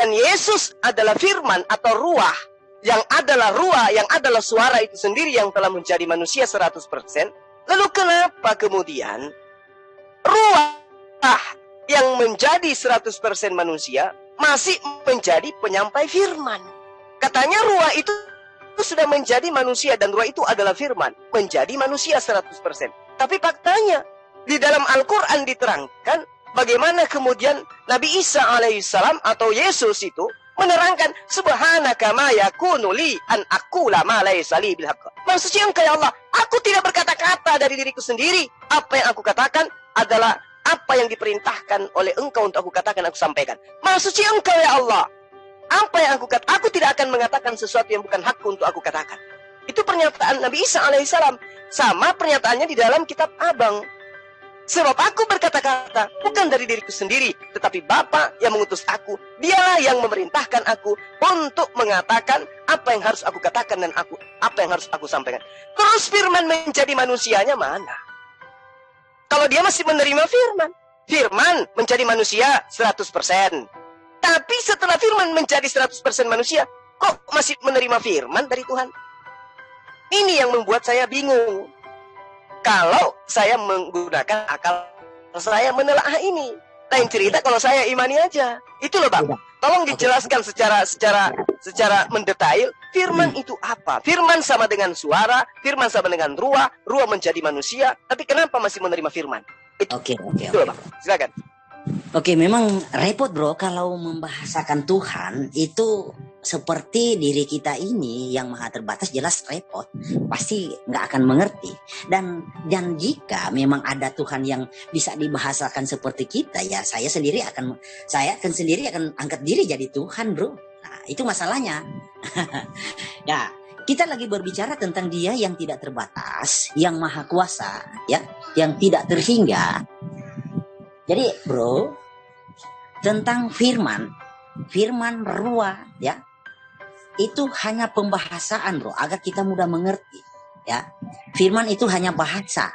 dan Yesus adalah firman atau ruah, yang adalah suara itu sendiri yang telah menjadi manusia 100%, lalu kenapa kemudian ruah yang menjadi 100% manusia masih menjadi penyampai firman? Katanya ruah itu sudah menjadi manusia dan ruah itu adalah firman, menjadi manusia 100%. Tapi faktanya di dalam Al-Quran diterangkan bagaimana kemudian Nabi Isa alaihissalam atau Yesus itu menerangkan, subhanaka ma yakunu li an aqula ma laysa li bil haqq. Maksudnya engkau ya Allah, aku tidak berkata-kata dari diriku sendiri. Apa yang aku katakan adalah apa yang diperintahkan oleh engkau untuk aku katakan, aku sampaikan. Maksudnya engkau ya Allah, apa yang aku katakan, aku tidak akan mengatakan sesuatu yang bukan hakku untuk aku katakan. Itu pernyataan Nabi Isa alaihissalam. Sama pernyataannya di dalam kitab Abang. Sebab aku berkata-kata bukan dari diriku sendiri, tetapi Bapa yang mengutus aku. Dialah yang memerintahkan aku untuk mengatakan apa yang harus aku katakan dan apa yang harus aku sampaikan. Terus firman menjadi manusianya mana? Kalau dia masih menerima firman, firman menjadi manusia 100%. Tapi setelah firman menjadi 100% manusia, kok masih menerima firman dari Tuhan? Ini yang membuat saya bingung. Kalau saya menggunakan akal saya menelaah ini. Lain cerita kalau saya imani aja. Itu loh Bang. Tolong dijelaskan secara mendetail. Firman itu apa? Firman sama dengan suara, firman sama dengan ruah, ruah menjadi manusia. Tapi kenapa masih menerima firman? Itu loh Bang. Silakan. Oke, memang repot bro kalau membahasakan Tuhan itu seperti diri kita ini yang maha terbatas, jelas repot, pasti nggak akan mengerti. Dan jika memang ada Tuhan yang bisa dibahasakan seperti kita, ya saya akan sendiri akan angkat diri jadi Tuhan bro. Nah itu masalahnya. Ya kita lagi berbicara tentang Dia yang tidak terbatas, yang maha kuasa, ya, yang tidak terhingga. Jadi bro, tentang firman ruah, ya, itu hanya pembahasaan bro, agar kita mudah mengerti, ya. Firman itu hanya bahasa,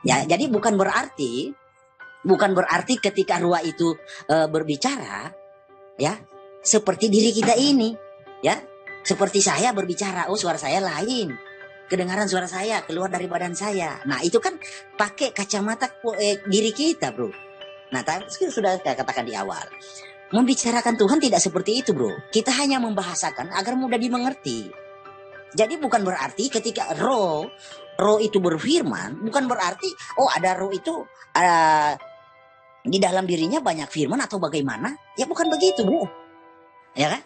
ya. Jadi bukan berarti ketika ruah itu berbicara, ya, seperti diri kita ini, ya, seperti saya berbicara, oh suara saya lain. Kedengaran suara saya keluar dari badan saya. Nah itu kan pakai kacamata diri kita bro. Nah tadi sudah saya katakan di awal, membicarakan Tuhan tidak seperti itu bro. Kita hanya membahasakan agar mudah dimengerti. Jadi bukan berarti ketika roh itu berfirman, bukan berarti ada roh itu di dalam dirinya banyak firman atau bagaimana. Ya bukan begitu bro, ya kan.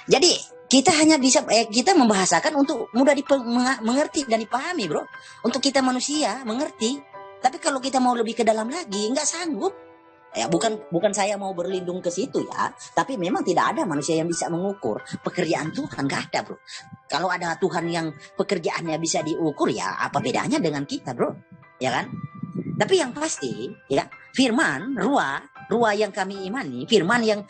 Jadi kita hanya bisa kita membahasakan untuk mudah mengerti dan dipahami bro. Untuk kita manusia mengerti. Tapi kalau kita mau lebih ke dalam lagi nggak sanggup. Ya bukan saya mau berlindung ke situ ya. Tapi memang tidak ada manusia yang bisa mengukur pekerjaan Tuhan, nggak ada bro. Kalau ada Tuhan yang pekerjaannya bisa diukur, ya apa bedanya dengan kita bro, ya kan? Tapi yang pasti ya firman ruah yang kami imani, firman yang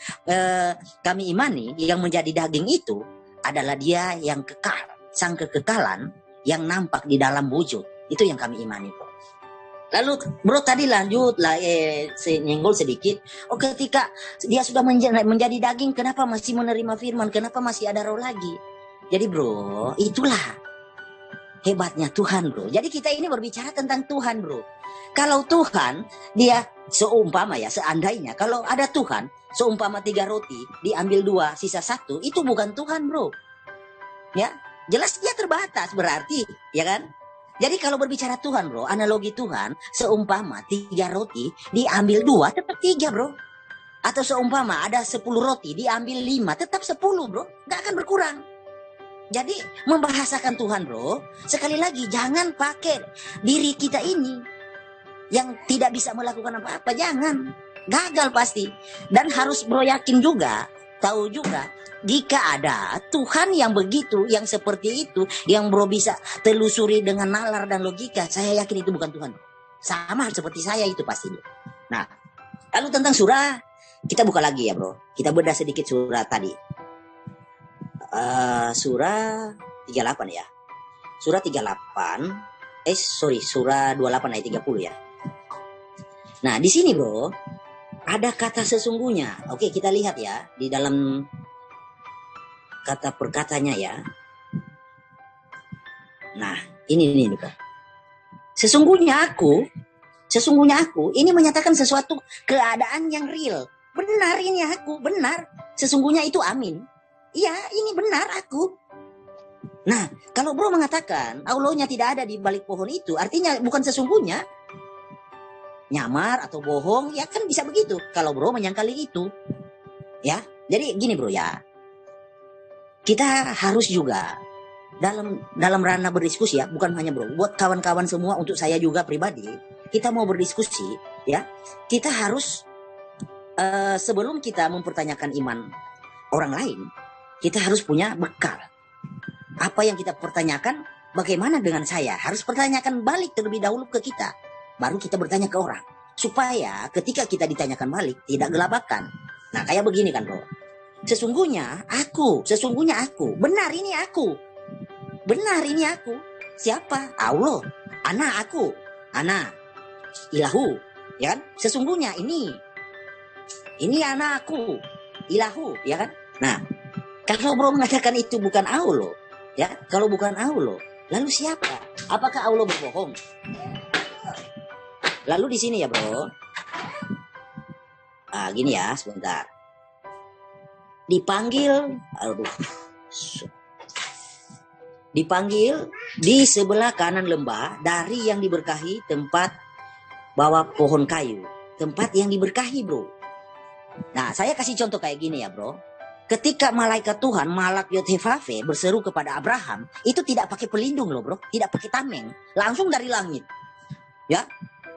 kami imani yang menjadi daging itu adalah Dia yang kekal, sang kekekalan yang nampak di dalam wujud. Itu yang kami imani bro. Lalu bro tadi lanjut lah nyenggol sedikit. Ketika Dia sudah menjadi daging, kenapa masih menerima firman? Kenapa masih ada roh lagi? Jadi bro, itulah hebatnya Tuhan bro. Jadi kita ini berbicara tentang Tuhan bro. Kalau Tuhan Dia seumpama ya, seandainya kalau ada Tuhan, seumpama 3 roti diambil 2 sisa 1, itu bukan Tuhan bro. Ya jelas Dia terbatas berarti, ya kan. Jadi kalau berbicara Tuhan bro, analogi Tuhan seumpama 3 roti diambil 2 tetap 3 bro. Atau seumpama ada 10 roti diambil 5 tetap 10 bro, gak akan berkurang. Jadi membahasakan Tuhan bro, sekali lagi jangan pakai diri kita ini yang tidak bisa melakukan apa-apa, jangan. Gagal pasti. Dan harus bro yakin juga, tahu juga, jika ada Tuhan yang begitu, yang seperti itu, yang bro bisa telusuri dengan nalar dan logika, saya yakin itu bukan Tuhan. Sama seperti saya itu pasti. Nah, lalu tentang surah, kita buka lagi ya bro. Kita bedah sedikit surah tadi. Surah 38 ya. Surah 38, surah 28 ayat 30 ya. Nah, di sini bro, ada kata sesungguhnya. Oke, kita lihat ya di dalam kata perkatanya ya. Nah, ini nih Pak. Sesungguhnya aku ini menyatakan sesuatu keadaan yang real. Benar ini aku, benar. Sesungguhnya itu amin. Iya, ini benar aku. Nah, kalau bro mengatakan Allahnya tidak ada di balik pohon itu, artinya bukan sesungguhnya. Nyamar atau bohong, ya kan bisa begitu. Kalau bro menyangkali itu. Ya, jadi gini bro ya. Kita harus juga dalam ranah berdiskusi ya, bukan hanya bro, buat kawan-kawan semua, untuk saya juga pribadi, kita mau berdiskusi ya, kita harus sebelum kita mempertanyakan iman orang lain, kita harus punya bekal. Apa yang kita pertanyakan, bagaimana dengan saya? Harus pertanyakan balik terlebih dahulu ke kita, baru kita bertanya ke orang, supaya ketika kita ditanyakan balik tidak gelabakan. Nah kayak begini kan bro, sesungguhnya aku, benar ini aku. Benar ini aku. Siapa? Allah. Ana aku. Ana. Ilahu. Ya kan? Sesungguhnya ini anak aku. Ilahu. Ya kan? Nah, kalau bro mengatakan itu bukan Allah, ya, kalau bukan Allah, lalu siapa? Apakah Allah berbohong? Lalu di sini ya bro. Gini ya, sebentar. Dipanggil di sebelah kanan lembah dari yang diberkahi tempat bawah pohon kayu. Tempat yang diberkahi bro. Nah saya kasih contoh kayak gini ya bro. Ketika malaikat Tuhan, Malak Yod-Heh-Vaveh berseru kepada Abraham, itu tidak pakai pelindung loh bro. Tidak pakai tameng. Langsung dari langit. Ya,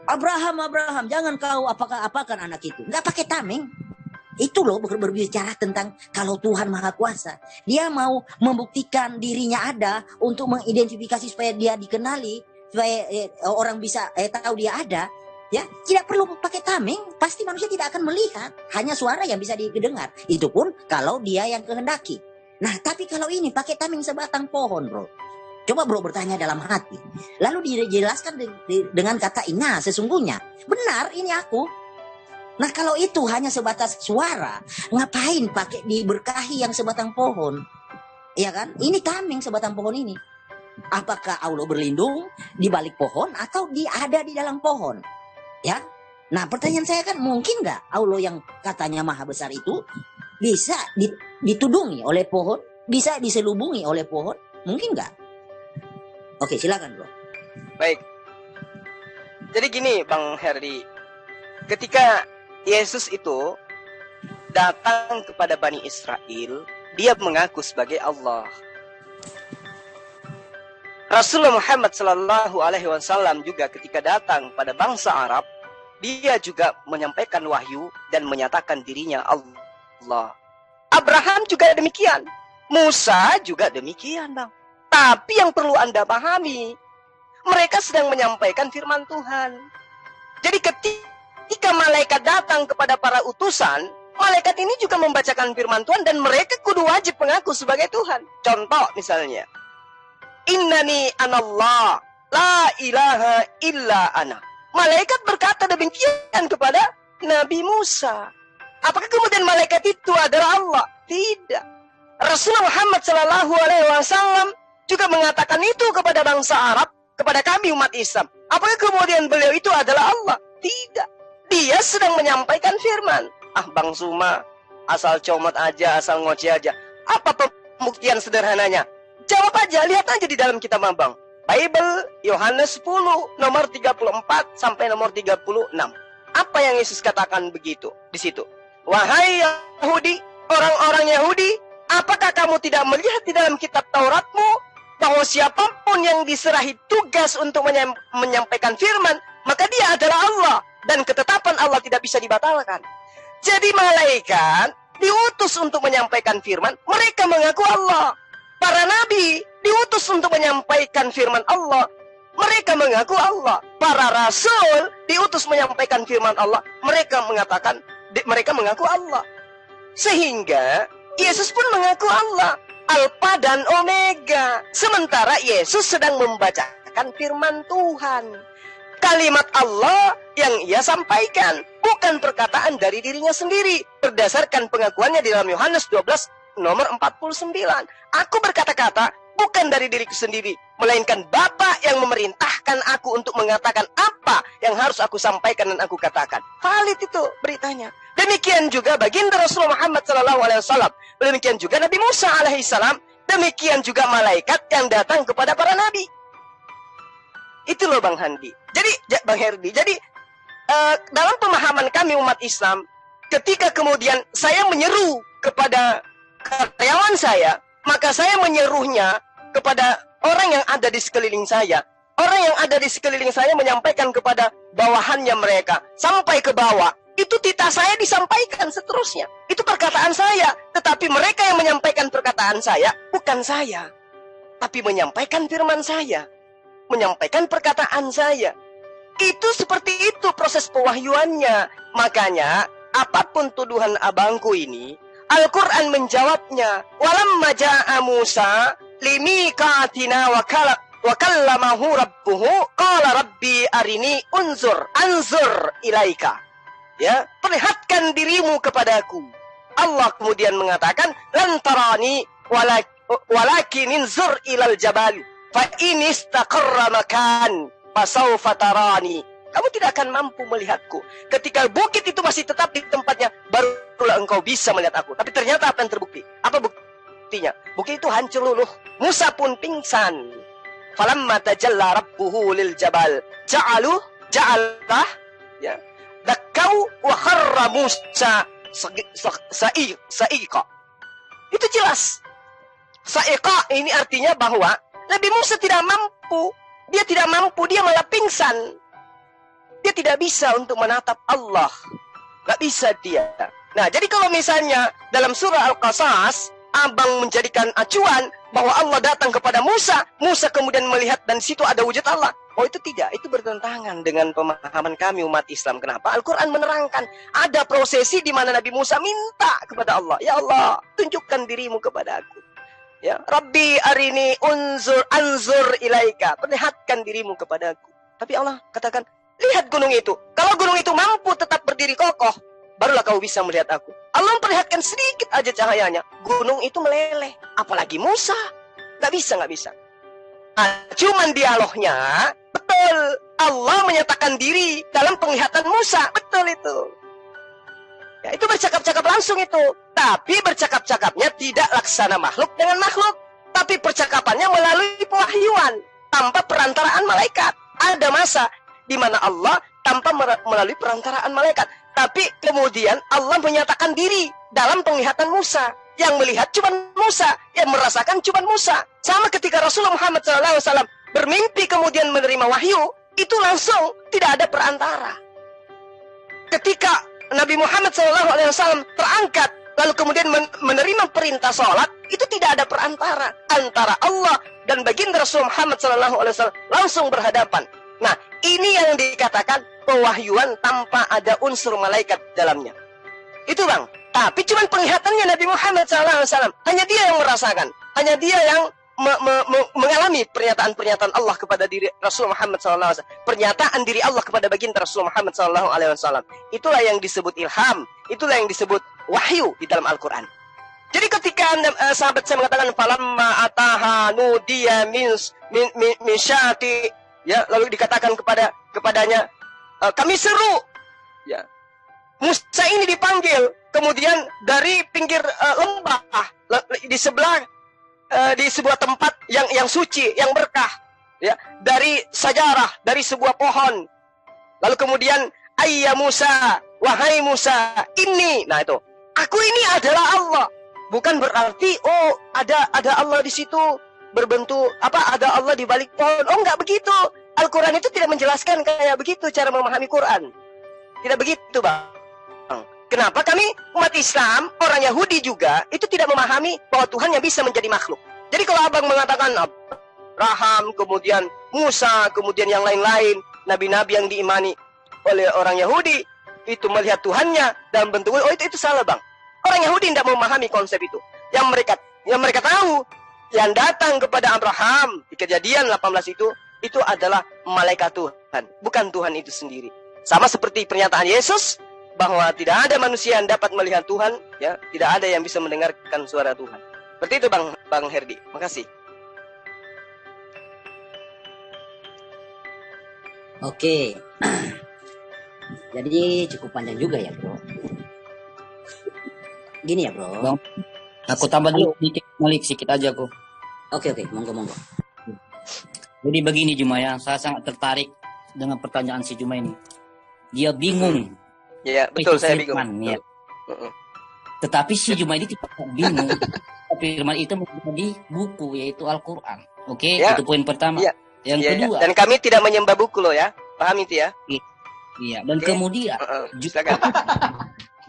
Abraham, jangan kau apakan anak itu. Nggak pakai tameng. Itu loh berbicara tentang kalau Tuhan Maha Kuasa. Dia mau membuktikan dirinya ada untuk mengidentifikasi supaya dia dikenali, supaya orang bisa tahu dia ada. Ya, tidak perlu pakai tameng, pasti manusia tidak akan melihat, hanya suara yang bisa didengar. Itu pun kalau dia yang kehendaki. Nah, tapi kalau ini pakai tameng sebatang pohon, bro. Coba bro bertanya dalam hati. Lalu dijelaskan dengan kata inna, sesungguhnya. Benar, ini aku. Nah kalau itu hanya sebatas suara, ngapain pakai diberkahi yang sebatang pohon? Ya kan? Ini tameng sebatang pohon ini. Apakah Allah berlindung di balik pohon atau ada di dalam pohon? Ya. Nah pertanyaan saya kan, mungkin nggak Allah yang katanya maha besar itu bisa ditudungi oleh pohon? Bisa diselubungi oleh pohon? Mungkin nggak? Oke silakan bro. Baik. Jadi gini Bang Herdi, ketika Yesus itu datang kepada Bani Israel, dia mengaku sebagai Allah. Rasulullah Muhammad SAW juga ketika datang pada bangsa Arab, dia juga menyampaikan wahyu dan menyatakan dirinya Allah. Abraham juga demikian, Musa juga demikian bang. Tapi yang perlu Anda pahami, mereka sedang menyampaikan firman Tuhan. Jadi ketika malaikat datang kepada para utusan, malaikat ini juga membacakan firman Tuhan dan mereka kudu wajib mengaku sebagai Tuhan. Contoh misalnya, Innani anallah, la ilaha illa ana. Malaikat berkata demikian kepada Nabi Musa. Apakah kemudian malaikat itu adalah Allah? Tidak. Rasulullah Muhammad SAW juga mengatakan itu kepada bangsa Arab, kepada kami umat Islam. Apakah kemudian beliau itu adalah Allah? Tidak. Dia sedang menyampaikan firman. Bang Suma, asal comot aja, asal ngoceh aja. Apa pembuktian sederhananya? Jawab aja, lihat aja di dalam kitab Bang. Bible, Yohanes 10, nomor 34 sampai nomor 36. Apa yang Yesus katakan begitu di situ? Wahai Yahudi, orang-orang Yahudi, apakah kamu tidak melihat di dalam kitab Tauratmu bahwa siapapun yang diserahi tugas untuk menyampaikan firman, maka dia adalah Allah, dan ketetapan Allah tidak bisa dibatalkan. Jadi malaikat diutus untuk menyampaikan firman, mereka mengaku Allah. Para nabi diutus untuk menyampaikan firman Allah, mereka mengaku Allah. Para rasul diutus menyampaikan firman Allah, mereka mengaku Allah. Sehingga Yesus pun mengaku Allah, Alfa dan Omega. Sementara Yesus sedang membacakan firman Tuhan. kalimat Allah yang ia sampaikan, bukan perkataan dari dirinya sendiri. Berdasarkan pengakuannya di dalam Yohanes 12 nomor 49. Aku berkata-kata bukan dari diriku sendiri, melainkan Bapa yang memerintahkan aku untuk mengatakan apa yang harus aku sampaikan dan aku katakan. Valid itu beritanya. Demikian juga baginda Rasulullah Muhammad SAW. Demikian juga Nabi Musa alaihissalam. Demikian juga malaikat yang datang kepada para nabi. Itu loh Bang Handi. Jadi Bang Herdi. Jadi dalam pemahaman kami umat Islam, ketika kemudian saya menyeru kepada karyawan saya, maka saya menyeruhnya kepada orang yang ada di sekeliling saya. Orang yang ada di sekeliling saya menyampaikan kepada bawahannya mereka. Sampai ke bawah. Itu titah saya disampaikan seterusnya. Itu perkataan saya. Tetapi mereka yang menyampaikan perkataan saya, bukan saya. Tapi menyampaikan firman saya. Menyampaikan perkataan saya. Itu seperti itu proses pewahyuannya. Makanya, apapun tuduhan abangku ini, Al-Quran menjawabnya. Walamma ja'a Musa limikatina wa kallamahu rabbuhu qala rabbi arini anzur ilaika. Ya, perlihatkan dirimu kepadaku. Allah kemudian mengatakan lan tarani walakin inzur ilal jabal fa in istaqarra makan fasawfa tarani. Kamu tidak akan mampu melihatku. Ketika bukit itu masih tetap di tempatnya, barulah engkau bisa melihat aku. Tapi ternyata apa yang terbukti? Apa buktinya? Bukit itu hancur luluh. Musa pun pingsan. Falamma tajalla rabbuhu lil jabal ja'alah ya dakau wa kharra Musa sa'iqa. Itu jelas. Sa'iqa ini artinya bahwa Nabi Musa tidak mampu. Dia tidak mampu, dia malah pingsan. Dia tidak bisa untuk menatap Allah. Gak bisa dia. Nah, jadi kalau misalnya dalam surah Al-Qasas, abang menjadikan acuan bahwa Allah datang kepada Musa, Musa kemudian melihat dan situ ada wujud Allah. Oh, itu tidak. Itu bertentangan dengan pemahaman kami umat Islam. Kenapa? Al-Quran menerangkan ada prosesi di mana Nabi Musa minta kepada Allah. Ya Allah, tunjukkan dirimu kepada aku. Ya, Rabbi arini anzur ilaika. Perlihatkan dirimu kepada aku. Tapi Allah katakan, lihat gunung itu. Kalau gunung itu mampu tetap berdiri kokoh, barulah kau bisa melihat aku. Allah memperlihatkan sedikit aja cahayanya. Gunung itu meleleh. Apalagi Musa. Gak bisa. Nah, cuman dialognya, betul. Allah menyatakan diri dalam penglihatan Musa. Betul itu. Ya, itu bercakap-cakap langsung itu. Tapi bercakap-cakapnya tidak laksana makhluk dengan makhluk. Tapi percakapannya melalui pewahyuan. Tanpa perantaraan malaikat. Ada masa di mana Allah tanpa melalui perantaraan malaikat. Tapi kemudian Allah menyatakan diri dalam penglihatan Musa. Yang melihat cuma Musa. Yang merasakan cuma Musa. Sama ketika Rasulullah Muhammad SAW bermimpi kemudian menerima wahyu. Itu langsung tidak ada perantara. Ketika Nabi Muhammad SAW terangkat. Lalu kemudian menerima perintah sholat. Itu tidak ada perantara. Antara Allah dan baginda Rasulullah Muhammad SAW langsung berhadapan. Nah, ini yang dikatakan pewahyuan tanpa ada unsur malaikat dalamnya. Itu Bang. Tapi cuma penglihatannya Nabi Muhammad SAW. Hanya dia yang merasakan. Hanya dia yang mengalami pernyataan-pernyataan Allah kepada diri Rasulullah Muhammad SAW. Pernyataan diri Allah kepada baginda Rasulullah Muhammad SAW. Itulah yang disebut ilham. Itulah yang disebut wahyu di dalam Al-Quran. Jadi ketika sahabat saya mengatakan falamma ataha nudiya min syati, ya, lalu dikatakan kepadanya kami seru, ya, Musa ini dipanggil, kemudian dari pinggir lembah di sebelah di sebuah tempat yang suci, yang berkah, ya, dari sajarah, dari sebuah pohon. Lalu kemudian ayya Musa, wahai Musa, ini, nah itu, aku ini adalah Allah. Bukan berarti oh ada Allah di situ berbentuk apa, ada Allah di balik pohon. Oh, enggak begitu. Al-Quran itu tidak menjelaskan kayak begitu cara memahami Quran. Tidak begitu, Bang. Kenapa kami umat Islam, orang Yahudi juga, itu tidak memahami bahwa Tuhan yang bisa menjadi makhluk. Jadi kalau abang mengatakan Abraham, kemudian Musa, kemudian yang lain-lain, nabi-nabi yang diimani oleh orang Yahudi, itu melihat Tuhannya dalam bentuk, oh itu salah, Bang. Orang Yahudi tidak memahami konsep itu. Yang mereka tahu, yang datang kepada Abraham di Kejadian 18 itu itu adalah malaikat Tuhan, bukan Tuhan itu sendiri. Sama seperti pernyataan Yesus bahwa tidak ada manusia yang dapat melihat Tuhan, ya, tidak ada yang bisa mendengarkan suara Tuhan. Seperti itu Bang Herdi. Makasih. Oke. Jadi cukup panjang juga ya, Bro. Gini ya, Bro. Bang, aku tambah dulu sedikit, Malik, sedikit aja kok. Oke, monggo. Jadi begini Juma ya, saya sangat tertarik dengan pertanyaan si Juma ini. Dia bingung. Ya, betul, itu saya firman, bingung. ya. Tetapi si Juma ini tidak bingung. Firman itu menjadi buku, yaitu Al-Quran. Oke, Ya. itu poin pertama. Ya. Yang Ya, kedua, dan kami tidak menyembah buku loh ya. Paham itu ya? iya. Dan Oke. kemudian, Silakan.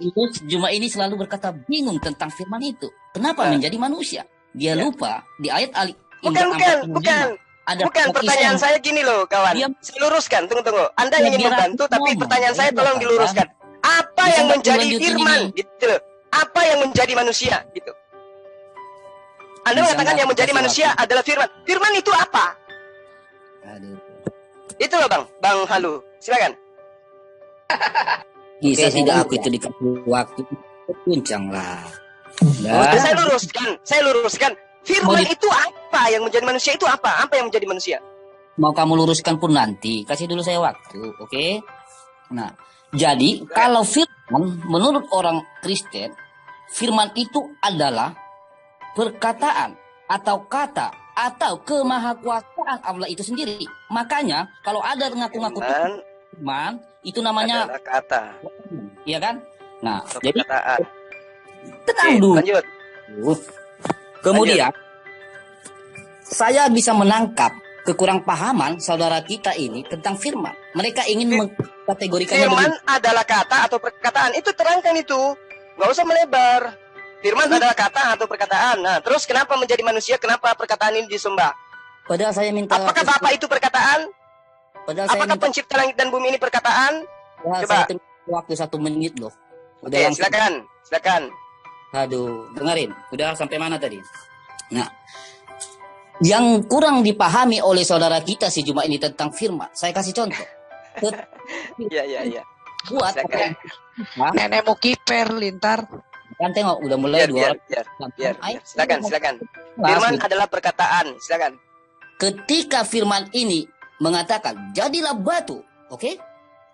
itu Juma ini selalu berkata bingung tentang firman itu. Kenapa menjadi manusia? Dia Ya. lupa di ayat Bukan. ada Bukan, pertanyaan saya gini loh kawan. Dia- Saya luruskan, tunggu. Anda Ya, ingin biar membantu, aku tapi ngomong. pertanyaan saya Ya, tolong Pak. diluruskan. Apa Bisa yang nggak menjadi dilanjutin firman? ini? Gitu loh. Apa yang menjadi manusia? Gitu. Anda Bisa mengatakan nggak yang menjadi kasih manusia waktu? adalah firman. Firman itu apa? Aduh. Itu loh Bang Halu. Silakan. Bisa Oke, tidak saya aku itu dikasih waktu guncang lah. Oke, Nah, saya luruskan. Firman Mau di- itu apa? Yang menjadi manusia itu apa? Apa yang menjadi manusia? mau kamu luruskan pun nanti. Kasih dulu saya waktu, oke? Nah, jadi kalau firman menurut orang Kristen, firman itu adalah perkataan atau kata atau kemahakuasaan Allah itu sendiri. Makanya kalau ada ngaku-ngaku Firman firman, itu namanya, adalah kata iya kan? Nah, atau jadi perkataan. tenang Oke, dulu. lanjut. Kemudian saya bisa menangkap kekurang pahaman saudara kita ini tentang firman. Mereka ingin mengkategorikannya Firman begini. adalah kata atau perkataan. Itu terangkan itu. Nggak usah melebar. Firman adalah kata atau perkataan. Nah, terus kenapa menjadi manusia? Kenapa perkataan ini disembah? Padahal saya minta Apakah Bapak itu perkataan? Padahal saya Apakah minta pencipta langit dan bumi ini perkataan? padahal Coba. saya minta waktu 1 menit loh. Oke, Udah langsung. silakan. Aduh, dengerin. Udah sampai mana tadi? Nah, yang kurang dipahami oleh saudara kita si Juma ini tentang firman. Saya kasih contoh. Iya. Buat Silakan. Hah? Nenek mau kiper lintar. Kan tengok udah mulai dua Biar. Ayo, Silakan. Mas, Firman gitu. adalah perkataan. Silakan. Ketika firman ini mengatakan jadilah batu, oke?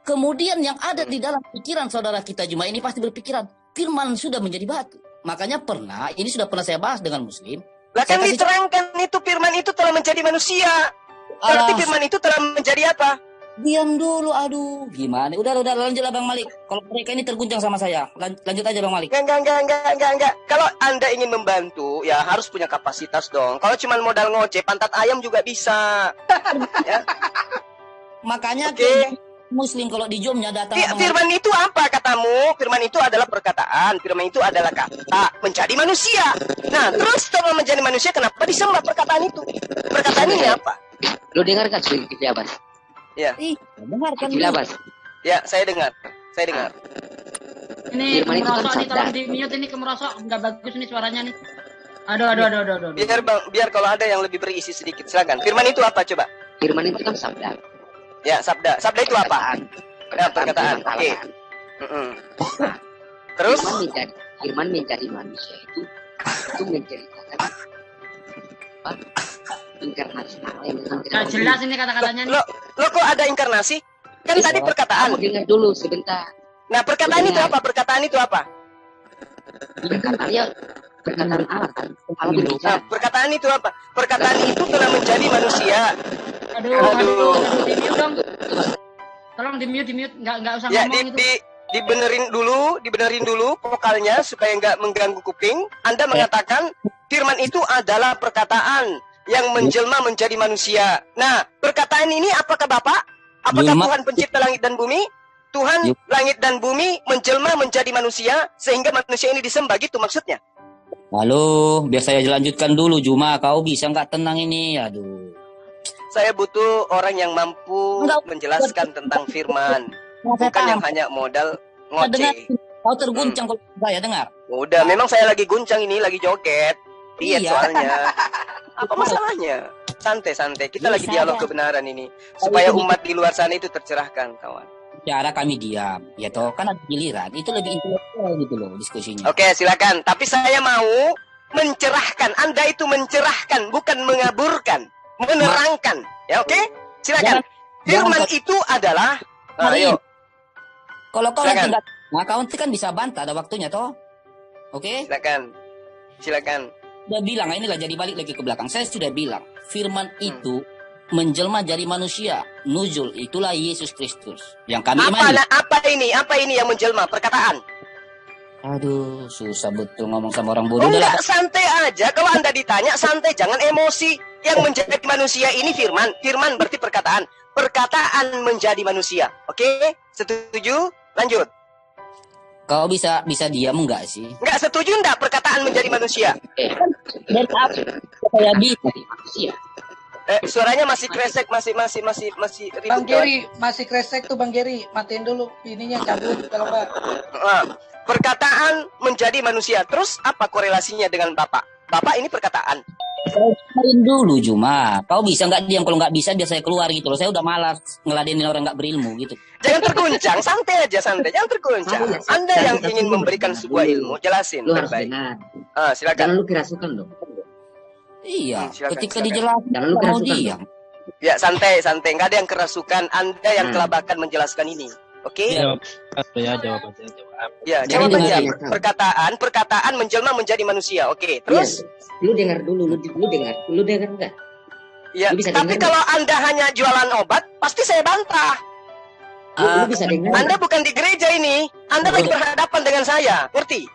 Kemudian yang ada di dalam pikiran saudara kita Juma ini pasti berpikiran firman sudah menjadi batu. Makanya ini sudah pernah saya bahas dengan Muslim. Lah kan Saya kasih- diterangkan itu firman itu telah menjadi manusia. Berarti Alah, firman itu telah menjadi apa? diam dulu, aduh, gimana? Udah lanjutlah Bang Malik. Kalau mereka ini terguncang sama saya, lanjut aja Bang Malik. Enggak. Kalau Anda ingin membantu, ya harus punya kapasitas dong. Kalau cuma modal ngoceh, pantat ayam juga bisa. Ya. Makanya Oke. Muslim kalau di Jomnya datang Bang Malik. Firman itu apa katamu? Firman itu adalah perkataan. Firman itu adalah kata menjadi manusia. Nah, terus setelah menjadi manusia, kenapa disembah perkataan itu? Perkataan ini apa? Lu dengar kan suara kita Bas? Ya, Ih, dengar kan? Gila Bas. ya, saya dengar. Ini Firman itu kan kemerosok nih, sabda. tolong di mute ini kemerosok, nggak bagus nih suaranya nih. Aduh. Biar kalau ada yang lebih berisi sedikit, silakan. Firman itu apa coba? Firman itu kan sabda. Ya, sabda. Sabda itu apa? Ya, perkataan. firman Oke. Allah. Mm-mm. Terus? Firman menjadi manusia itu menceritakan apa? Inkarnasi Allah yang dengan Nggak jelas ini kata-katanya nih. Lo kok ada inkarnasi? Kan tadi perkataan. Kamu dengar dulu sebentar. Nah, perkataan itu apa? Perkataan itu apa? Perkataannya perkataan Allah kan. Allah Nah, berbicara. perkataan itu apa? Perkataan itu telah menjadi manusia. Aduh, di mute dong. Tolong di mute, nggak usah Ya, ngomong itu. dibenerin dulu vokalnya supaya nggak mengganggu kuping. Anda mengatakan firman itu adalah perkataan yang menjelma menjadi manusia. Nah, perkataan ini apakah Bapak? Apakah Jelma. Tuhan pencipta langit dan bumi? Tuhan Yuk. langit dan bumi menjelma menjadi manusia sehingga manusia ini disembah, gitu maksudnya? Halo, biar saya lanjutkan dulu Juma. Kau bisa nggak tenang ini? Aduh. Saya butuh orang yang mampu Enggak. menjelaskan tentang firman, Saya bukan yang paham. hanya modal Saya dengar. ngoceh. Kau terguncang kalau saya dengar. Udah, memang saya lagi guncang ini, lagi joget. Diet Iya. soalnya. Apa masalahnya? Santai. Kita Bisa lagi dialog aja. kebenaran ini. Supaya umat di luar sana itu tercerahkan, kawan. Cara kami diam, ya toh kan ada giliran. Itu lebih intelektual gitu loh diskusinya. Oke, silakan. Tapi saya mau mencerahkan. Anda itu mencerahkan, bukan mengaburkan, menerangkan. Ya, oke? Silakan. Firman itu adalah ayo. Kalau kau Silakan. tidak, nah kau nanti kan bisa bantah, ada waktunya toh. Oke? Silakan. Sudah bilang, inilah jadi balik lagi ke belakang. Saya sudah bilang, firman itu menjelma jadi manusia. Nuzul, itulah Yesus Kristus. Yang kami imani. Apa ini yang menjelma? Perkataan. Aduh, susah betul ngomong sama orang bodoh. Enggak, santai aja. Kalau Anda ditanya, santai. Jangan emosi. Yang menjadi manusia ini firman. Firman berarti perkataan. Perkataan menjadi manusia. Oke? Setuju? Lanjut. Kau bisa diam enggak sih? Enggak setuju enggak perkataan menjadi manusia? Dan apa saya bisa? Manusia. Suaranya masih kresek, masih ribut. Bang Geri masih kresek tuh Bang Geri, matiin dulu ininya cabut kalau enggak. Perkataan menjadi manusia. Terus apa korelasinya dengan Bapak? Bapak ini perkataan. Main dulu Juma. Kau bisa nggak diam? Kalau nggak bisa biar saya keluar gitu loh. Saya udah malas ngeladenin orang nggak berilmu gitu. Jangan terguncang, santai aja, jangan terguncang. Anda yang ingin memberikan sebuah ilmu, jelasin. Lu harus Baik. dengar. Silakan. Jangan lu kerasukan dong. Iya. Silakan, Ketika silakan. dijelasin, Jangan lu mau kerasukan. diam. Ya, santai. Nggak ada yang kerasukan. Anda yang kelabakan menjelaskan ini. Oke? Jawab aja. Ya, Jadi jawab aja. dengar. Perkataan menjelma menjadi manusia. Oke, terus? Iya. Lu dengar dulu, lu dengar enggak? Ya, Lu bisa tapi dengar kalau Anda hanya jualan obat, pasti saya bantah. Lu bisa dengar. Anda bukan di gereja ini. Anda lagi berhadapan dengan saya. Ngerti?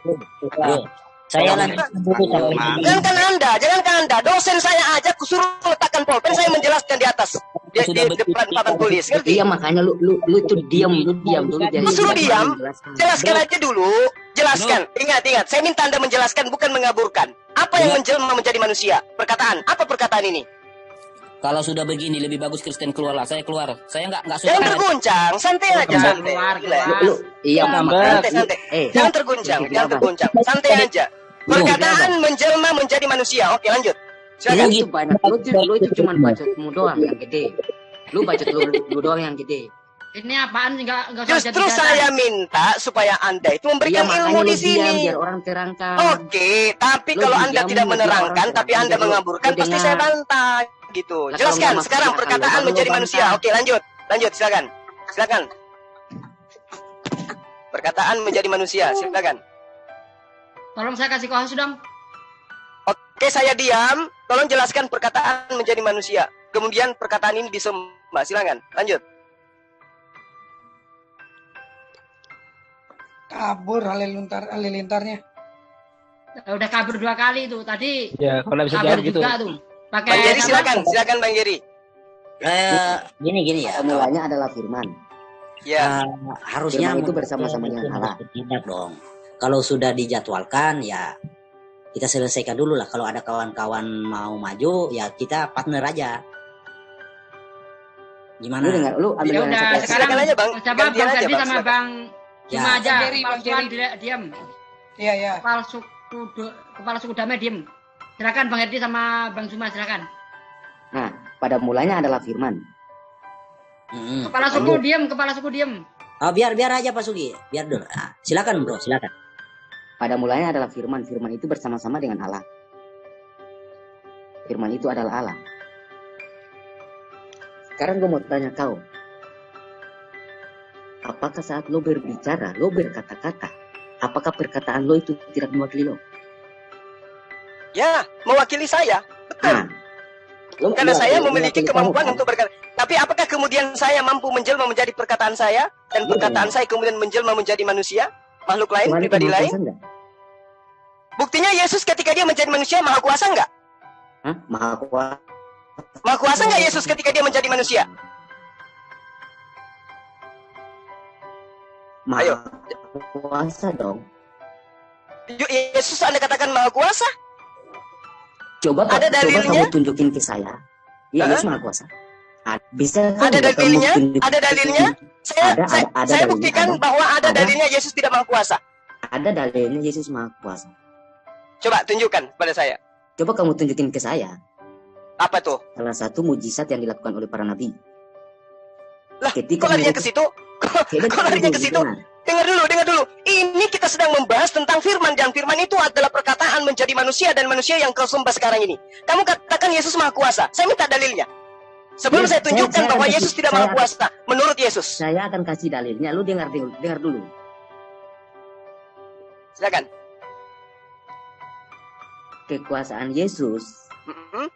Saya lanjut dulu kalau Jangankan Anda. Dosen saya aja kusuruh letakkan pulpen, saya menjelaskan di atas. Di depan papan tulis. Ngerti? Iya, makanya lu itu diam dulu jadi. Lu suruh diam. Menjelaskan. Jelaskan aja dulu. Jelaskan. Ingat. Saya minta Anda menjelaskan, bukan mengaburkan. Apa yang menjelma menjadi manusia? Perkataan. Apa perkataan ini? Kalau sudah begini lebih bagus Kristen keluarlah. Saya keluar. Saya nggak suka. Jangan terguncang. Santai aja. Santai. Lu iya, Santai. Jangan terguncang. Santai aja. Perkataan menjelma menjadi manusia. Oke, lanjut. Silakan. Itu banyak. Lu itu cuma bacotmu doang yang gede. Lu bacot lu doang yang gede. Ini apaan sih nggak usah Justru saya minta supaya Anda itu memberikan ilmu di sini. Biar orang terangkan. Oke, tapi Lu kalau Anda diam, tidak biar menerangkan, orang tapi Anda terangkan. mengaburkan, Lu pasti dengar. saya bantah. Gitu. Nah, Jelaskan kalau sekarang nggak perkataan maksudnya, menjadi kalau manusia. bantah. Oke, lanjut. Silakan. Perkataan menjadi manusia. Silakan. Tolong saya kasih kuasa dong. Oke, saya diam. Tolong jelaskan perkataan menjadi manusia. Kemudian perkataan ini disembah. Silakan. Lanjut. Kabur halilintarnya. Udah kabur 2 kali tuh. Tadi Ya, kalau nggak bisa kabur jawab gitu. juga tuh. Pakai Bang Geri silakan Bang Geri. Gini ya. Mulanya adalah firman. Ya. Harusnya Firman itu bersama-sama dengan Allah. Tidak dong. Kalau sudah dijadwalkan ya kita selesaikan dulu lah. Kalau ada kawan-kawan mau maju ya kita partner aja. Gimana? Lu dengar, lu ambil Ya yang udah, sebelah. sekarang Silakan aja, Bang. Coba Gantian Bang aja, Ferdi Bang. sama Silakan. Bang Ya. Cuma aja. Bang Geri, Bang Bang Geri. diam. Iya. Kepala suku damai diem. Silakan Bang Herdi sama Bang Cuma silakan. Nah, pada mulanya adalah firman. Kepala suku diem. Oh, biar aja Pak Sugi. Biar dulu. Ah, silakan Bro, silakan. Pada mulanya adalah firman. Firman itu bersama-sama dengan Allah. Firman itu adalah Allah. Sekarang gue mau tanya kau. Apakah saat lo berbicara, lo berkata-kata, apakah perkataan lo itu tidak mewakili lo? Ya, mewakili saya. Nah, lo- Karena lo- saya lo- memiliki mewakili kemampuan kamu, kan? untuk berkata. Tapi apakah kemudian saya mampu menjelma menjadi perkataan saya? Dan Iya, perkataan iya. saya kemudian menjelma menjadi manusia? Makhluk lain, Tuhan itu pribadi maha lain? kuasa enggak? Buktinya Yesus ketika dia menjadi manusia, maha kuasa nggak? Hah? Maha kuasa. Maha kuasa nggak Yesus ketika dia menjadi manusia? Maha Ayo. kuasa dong. Yesus Anda katakan maha kuasa? Coba Ada dalilnya? kamu tunjukin ke saya. Iya, Hah? Yesus maha kuasa. Bisa kan Ada nggak kamu dalilnya? tunjukin- Ada dalilnya? Saya Ada buktikan dalilnya, bahwa ada Ada. dalilnya Yesus tidak maha kuasa. Ada dalilnya Yesus maha kuasa. Coba tunjukkan pada saya. Coba kamu tunjukin ke saya. Apa tuh? Salah satu mujizat yang dilakukan oleh para nabi. Lah, Ketika kok larinya mereka- ke situ? Kok larinya ke situ? Dengar dulu. Ini kita sedang membahas tentang firman, dan firman itu adalah perkataan menjadi manusia, dan manusia yang kau sembah sekarang ini. Kamu katakan Yesus Maha Kuasa. Saya minta dalilnya. Sebelum Ya, saya tunjukkan saya bahwa akan Yesus kasih- tidak Maha saya- Kuasa, menurut Yesus. Saya akan kasih dalilnya. Lu dengar dulu. Silakan. Kekuasaan Yesus Mhm.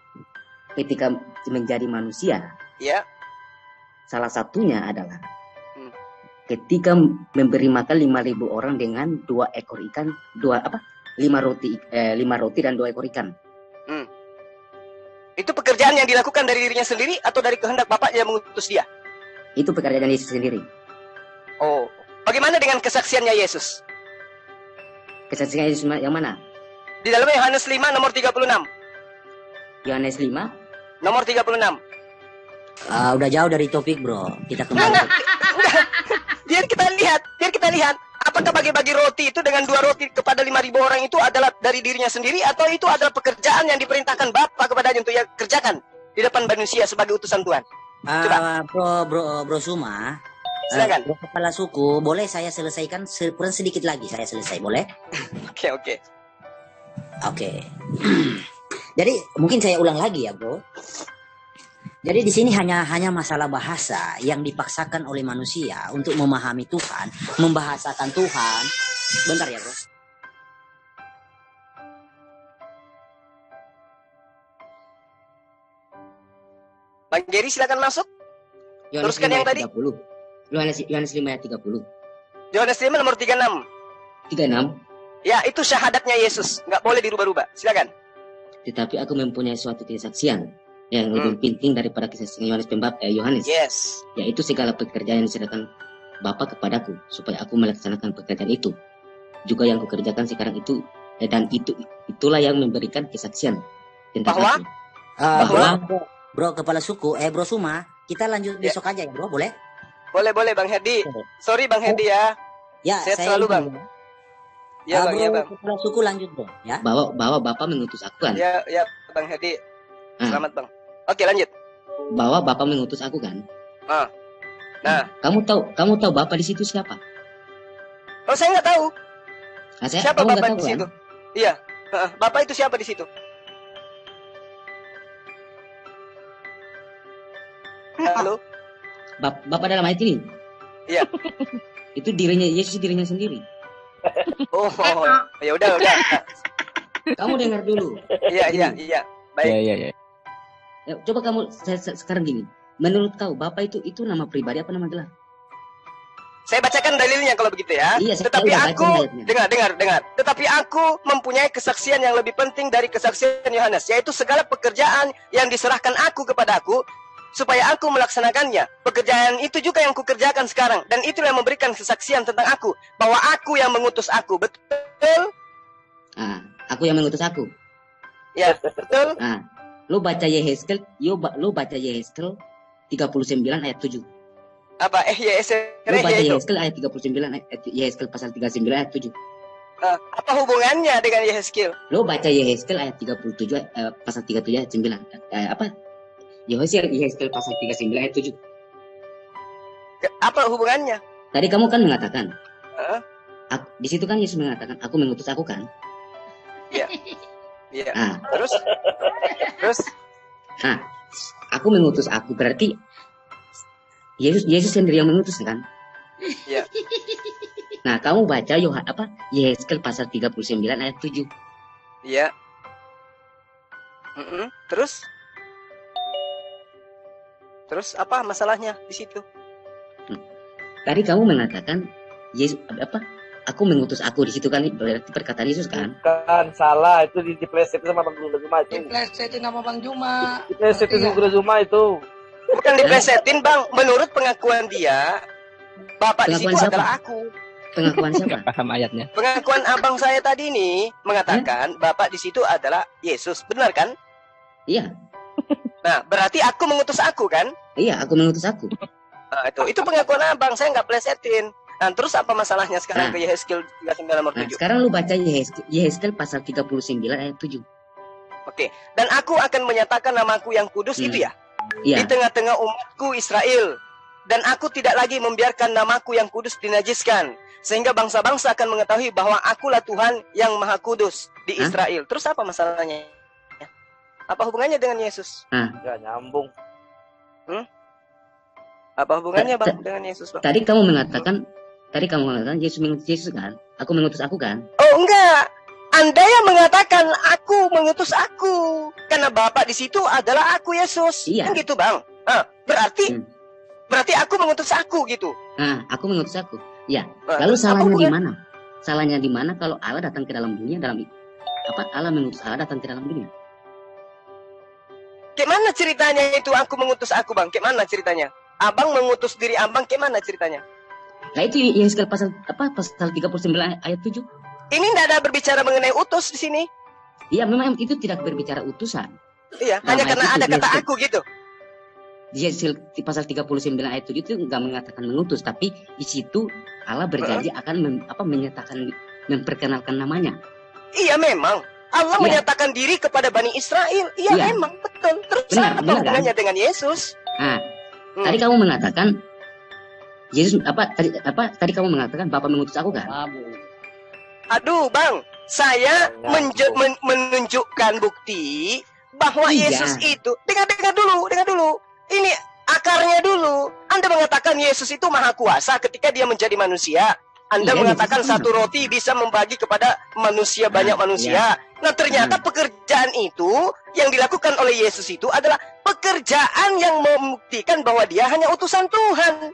ketika menjadi manusia, Ya. salah satunya adalah Hmm. ketika memberi makan 5.000 orang dengan 2 ekor ikan, 5 roti dan 2 ekor ikan. Itu pekerjaan yang dilakukan dari dirinya sendiri atau dari kehendak Bapak yang mengutus dia? Itu pekerjaan Yesus sendiri. Oh. Bagaimana dengan kesaksiannya Yesus? Kesaksian Yesus yang mana? Di dalam Yohanes 5 nomor 36. Yohanes 5. Nomor 36. Udah jauh dari topik bro. Kita kembali. Biar kita lihat. Apakah bagi-bagi roti itu dengan 2 roti kepada 5.000 orang itu adalah dari dirinya sendiri, atau itu adalah pekerjaan yang diperintahkan Bapa kepadanya untuk ia kerjakan di depan manusia sebagai utusan Tuhan? Coba. Bro Suma. Silakan. Bro kepala suku, boleh saya selesaikan kurang sedikit lagi saya selesai, boleh? Oke. Oke. Jadi mungkin saya ulang lagi ya, Bro. Jadi di sini hanya masalah bahasa yang dipaksakan oleh manusia untuk memahami Tuhan, membahasakan Tuhan. Bentar ya, Bro. Bang Jerry silakan masuk. Yohanes Teruskan 5 yang ayat tadi. 30. Yohanes 5 ayat 30. Yohanes 5 nomor 36. 36. Ya, itu syahadatnya Yesus. Nggak boleh dirubah-rubah. Silakan. Tetapi aku mempunyai suatu kesaksian yang lebih penting daripada kesaksian Yohanes, Yes. yaitu segala pekerjaan yang diserahkan Bapa kepadaku, supaya aku melaksanakan pekerjaan itu. Juga yang kukerjakan sekarang itu, dan itulah yang memberikan kesaksian tentang Bahwa? aku. Bahwa bro kepala suku, Bro Suma, kita lanjut Ya. besok aja ya, Bro, boleh? Boleh Bang Hedi. Sorry Bang Hedi ya. Ya, Sehat saya selalu, izin, Bang. Ya Bang, Bro, ya Bang. kepala suku lanjut, Bro, ya. Bahwa Bapa mengutus aku kan? Ya Bang Hedi. Ah. Selamat Bang. Oke, lanjut. Bahwa Bapa mengutus aku kan? Nah, Kamu tahu Bapa di situ siapa? oh saya nggak tahu. Siapa kamu nggak Bapak tahu, di kan? situ? Iya. Bapak itu siapa di situ? Halo? Bapak dalam ayat ini? Iya. Itu dirinya Yesus, dirinya sendiri. Oh, ya udah. Kamu dengar dulu. Iya. Baik. Iya. Ya, coba kamu sekarang gini. Menurut kau Bapak itu nama pribadi apa nama gelar? Saya bacakan dalilnya kalau begitu ya. Iya, saya Tetapi udah aku baca ayatnya. dengar. Tetapi aku mempunyai kesaksian yang lebih penting dari kesaksian Yohanes, yaitu segala pekerjaan yang diserahkan aku kepadaku supaya aku melaksanakannya. Pekerjaan itu juga yang kukerjakan sekarang, dan itulah yang memberikan kesaksian tentang aku, bahwa aku yang mengutus aku. Betul? Aku yang mengutus aku. Ya, betul. Lo baca Yehezkel 39 ayat 7. Apa? Lo baca itu. Yehezkel ayat 39, Yehezkel pasal 39 ayat 7. Apa hubungannya dengan Yehezkiel? Lo baca Yehezkel ayat 37 pasal 37 ayat 9. Yehezkel pasal 39 ayat 7. Apa hubungannya? Tadi kamu kan mengatakan, Heeh. di situ kan Yesus mengatakan, aku mengutus aku kan? Iya. Ah. Terus? Aku mengutus aku, berarti Yesus sendiri yang mengutus kan? Iya. Nah, kamu baca Yehezkel pasal 39 ayat 7. Iya. Terus? Terus apa masalahnya di situ? Tadi kamu mengatakan Yesus aku mengutus aku, di situ kan berarti perkataan Yesus kan? Kan salah, itu diplesetin sama Bang Zuma itu. Diplesetin sama Bang Juma. Diplesetin sama Zuma itu. Bukan diplesetin Bang, menurut pengakuan dia, Bapak di Pengakuan situ siapa? adalah aku. Pengakuan siapa? Paham ayatnya. Pengakuan abang saya tadi nih mengatakan Bapak di situ adalah Yesus, benar kan? Iya. Nah, berarti aku mengutus aku kan? Iya, aku mengutus aku. Nah, itu pengakuan abang, saya nggak plesetin. Nah, terus apa masalahnya sekarang Nah. ke Yehezkiel 39 nomor Nah, 7? sekarang lu baca Yehezkel pasal 39 ayat 7. Oke. Dan aku akan menyatakan namaku yang kudus itu ya. Di Iya. tengah-tengah umatku Israel. Dan aku tidak lagi membiarkan namaku yang kudus dinajiskan. Sehingga bangsa-bangsa akan mengetahui bahwa akulah Tuhan yang maha kudus di Hah? Israel. Terus apa masalahnya? Apa hubungannya dengan Yesus? Nggak nyambung. Apa hubungannya Ta- bang dengan Yesus bang? Tadi kamu mengatakan Yesus mengutus Yesus kan? Aku mengutus aku kan? Oh enggak. Anda yang mengatakan aku mengutus aku. Karena Bapak di situ adalah aku Yesus. Iya. Kan gitu bang. Berarti Hmm. berarti aku mengutus aku gitu. Nah, aku mengutus aku. Ya. Nah, Lalu terus apa salahnya di hubungan- mana? Salahnya di mana kalau Allah datang ke dalam dunia Allah mengutus Allah datang ke dalam dunia? Kayak mana ceritanya itu aku mengutus aku bang? Kayak mana ceritanya? Abang mengutus diri abang, kayak mana ceritanya? Nah, itu yang sekali pasal 39 ayat 7. Ini tidak ada berbicara mengenai utus di sini. Iya, memang itu tidak berbicara utusan. Iya, Nah, hanya karena itu ada kata Yesus. aku gitu. Di pasal 39 ayat 7 itu nggak mengatakan mengutus, tapi di situ Allah berjanji akan memperkenalkan namanya. Iya memang. Allah Iya. menyatakan diri kepada Bani Israel. Iya, Iya. memang betul. Terus Benar, apa benar, kan? hubungannya dengan Yesus? Nah, Hmm. tadi kamu mengatakan Yesus tadi kamu mengatakan Bapa mengutus aku kan? Aduh bang, saya Nyambung. menunjukkan bukti bahwa Iya. Yesus itu. Dengar dulu. Ini akarnya dulu. Anda mengatakan Yesus itu maha kuasa ketika dia menjadi manusia. Anda Iya, mengatakan Yesus itu satu roti bisa membagi kepada manusia banyak manusia. Nah ternyata pekerjaan itu yang dilakukan oleh Yesus itu adalah pekerjaan yang membuktikan bahwa dia hanya utusan Tuhan.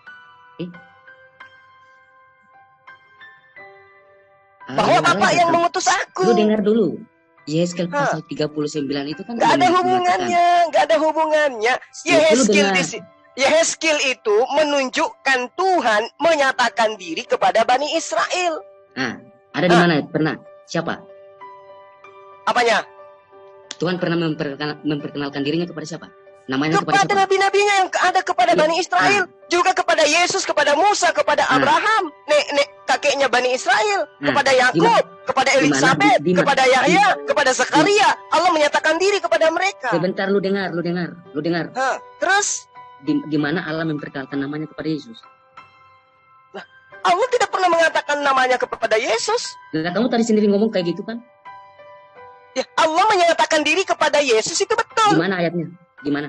Bahwa Bapak yang mengutus aku. Lu dengar dulu. Yeskel Hah. pasal 39 itu kan Gak ada mengatakan, hubungannya, gak ada hubungannya. Ya, lu dengar. Yehezkiel itu menunjukkan Tuhan menyatakan diri kepada Bani Israel. Nah, ada di mana? Pernah? Siapa? Apanya? Tuhan pernah memperkenalkan dirinya kepada siapa? Namanya kepada Kepada siapa? nabi-nabinya yang ada kepada Ya. Bani Israel. Juga kepada Yesus, kepada Musa, kepada Nah. Abraham. Nek kakeknya Bani Israel. Nah, Kepada Yakub, kepada di mana? Elizabeth, Di mana? kepada Yahya, kepada Zakaria. Allah menyatakan diri kepada mereka. Sebentar, lu dengar. Hah, terus? Di mana Allah memperkenalkan namanya kepada Yesus? Allah tidak pernah mengatakan namanya kepada Yesus. Nah, kamu tadi sendiri ngomong kayak gitu kan? Ya, Allah menyatakan diri kepada Yesus itu Di betul. mana ayatnya? Di mana?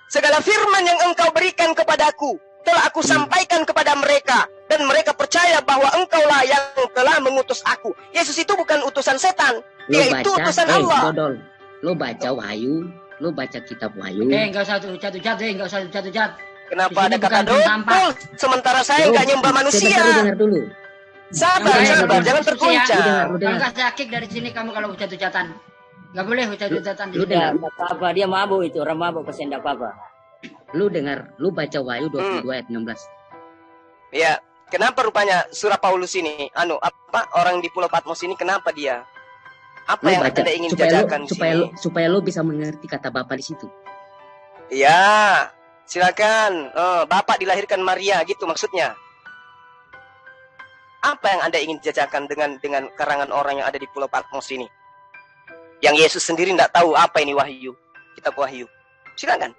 Segala firman yang engkau berikan kepadaku telah aku sampaikan kepada mereka, dan mereka percaya bahwa engkaulah yang telah mengutus aku. Yesus itu bukan utusan setan, dia itu utusan Allah. Dodol. Lo baca Wahyu, lo baca kitab Wahyu. Enggak usah hujat-hujat, enggak usah hujat-hujat. Kenapa Di sini ada kata bukan tim sampah. dodol? Sementara saya Lo- nggak nyembah Sebentar, lu manusia. dengar dulu. Sabar, Oke, sabar, oke. jangan Diskusi ya. terguncang. Lu dengar. Kalau enggak saya kick dari sini kamu kalau hujat-hujatan. Enggak boleh hujat-hujatan di Lu sini. dengar. Enggak apa-apa, dia mabuk itu, orang mabuk pasti enggak apa-apa. Lu dengar. Lu baca Wahyu 22 ayat 16. Ya, kenapa rupanya surah Paulus ini, orang di Pulau Patmos ini kenapa dia? Apa Lu yang baca Anda ingin supaya jajakan lu, di supaya sini? lu, supaya lu bisa mengerti kata Bapa di situ. Ya, silakan. Bapak dilahirkan Maria, gitu maksudnya. Apa yang Anda ingin jajakan dengan karangan orang yang ada di Pulau Patmos ini? Yang Yesus sendiri tidak tahu apa ini Wahyu, kitab Wahyu. Silakan.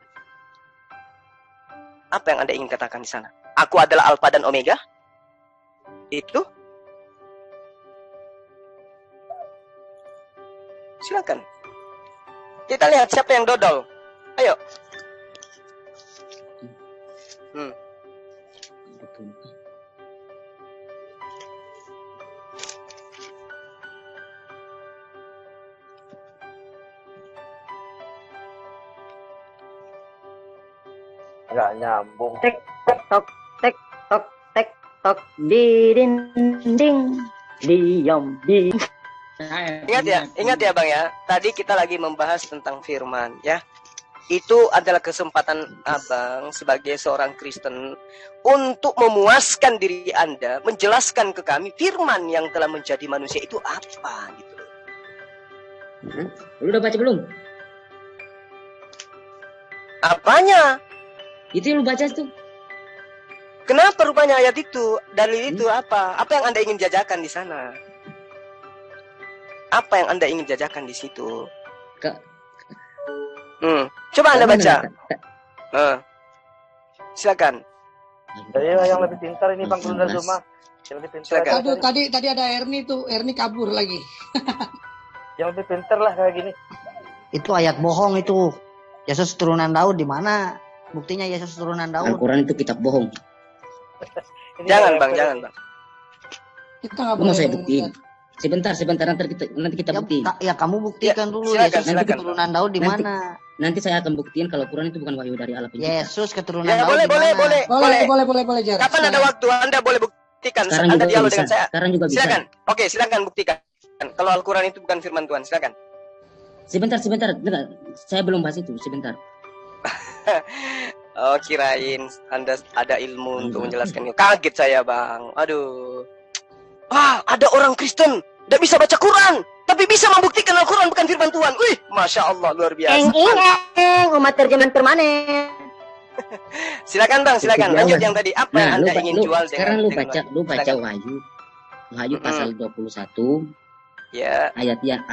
Apa yang Anda ingin katakan di sana? Aku adalah Alfa dan Omega? Itu? Silakan. Kita lihat siapa yang dodol. Ayo. Nggak nyambung. Tek tok tek tok di dinding diam di. Ingat ya Bang ya. Tadi kita lagi membahas tentang firman ya. Itu adalah kesempatan Abang sebagai seorang Kristen untuk memuaskan diri Anda, menjelaskan ke kami firman yang telah menjadi manusia itu apa gitu. Lu udah baca belum? Apanya? Itu yang lu baca tuh. Kenapa rupanya ayat itu, dalil itu apa? Apa yang Anda ingin jajakan di sana? Apa yang Anda ingin jajakan di situ? Coba Anda Kamu baca. mengatakan- Silakan. Saya yang lebih pintar ini Bang Gundar Zuma. Yang lebih pintar. Silakan. Aduh, tadi ada Erni tuh. Erni kabur lagi. Yang lebih pintar lah kayak gini. Itu ayat bohong itu. Yesus turunan Daud di mana? Buktinya Yesus turunan Daud. Al-Quran itu kitab bohong. Ini Jangan yang Bang, lebih- jangan Bang. Kita nggak Mau boleh saya buktiin. Sebentar, nanti kita Ya, buktiin. ya kamu buktikan dulu silakan, Yesus itu silakan. keturunan Daud di Nanti- mana? Nanti saya akan buktiin kalau Quran itu bukan wahyu dari Allah pencipta. Yesus keturunan Ya, Daud boleh, di boleh, mana? boleh. Jar. Kapan ada waktu Anda boleh buktikan. Sekarang Anda juga dialog bisa. dengan saya. Sekarang juga bisa. Silakan. Oke, silakan buktikan. Kalau Al-Quran itu bukan firman Tuhan, silakan. Sebentar. Dengar. Saya belum bahas itu. Sebentar. Oh, kirain Anda ada ilmu untuk menjelaskan. Kaget saya, Bang. Aduh. Ada orang Kristen tidak bisa baca Quran, tapi bisa membuktikan Al-Quran bukan firman Tuhan. Wih, Masya Allah, luar biasa. umat terjemahan permanen. Silakan Bang, silakan. Itu Lanjut dia, yang tadi. Apa yang Anda ingin jual sekarang dengan lu dengan baca Silakan. Wahyu pasal 21 Ya, ayatnya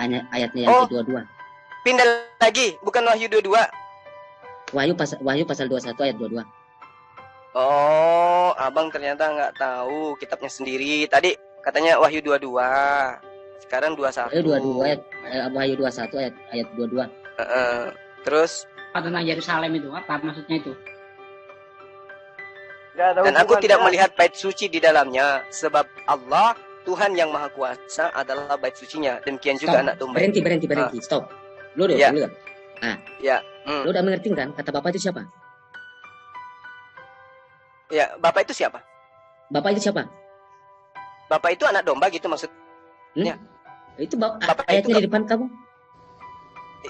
yang Oh. kedua-dua. pindah lagi, bukan Wahyu 22. Wahyu pasal 21 ayat 22. Oh, Abang ternyata nggak tahu kitabnya sendiri. Tadi katanya Wahyu 22. Sekarang 21. Wahyu 21 ayat 22. Terus, Tentang Yerusalem itu apa maksudnya itu? Nggak ada dan aku hubungannya. tidak melihat bait suci di dalamnya, sebab Allah Tuhan yang Maha Kuasa adalah bait sucinya. Demikian juga Stop. anak domba. Berhenti. Stop. Lu udah, Ya. lu udah. Ya, Lu udah mengerti kan kata Bapak itu siapa? ya, Bapak itu siapa? Bapak itu siapa? Bapak itu anak domba gitu maksud? Itu Bapak ayatnya itu- di depan kamu.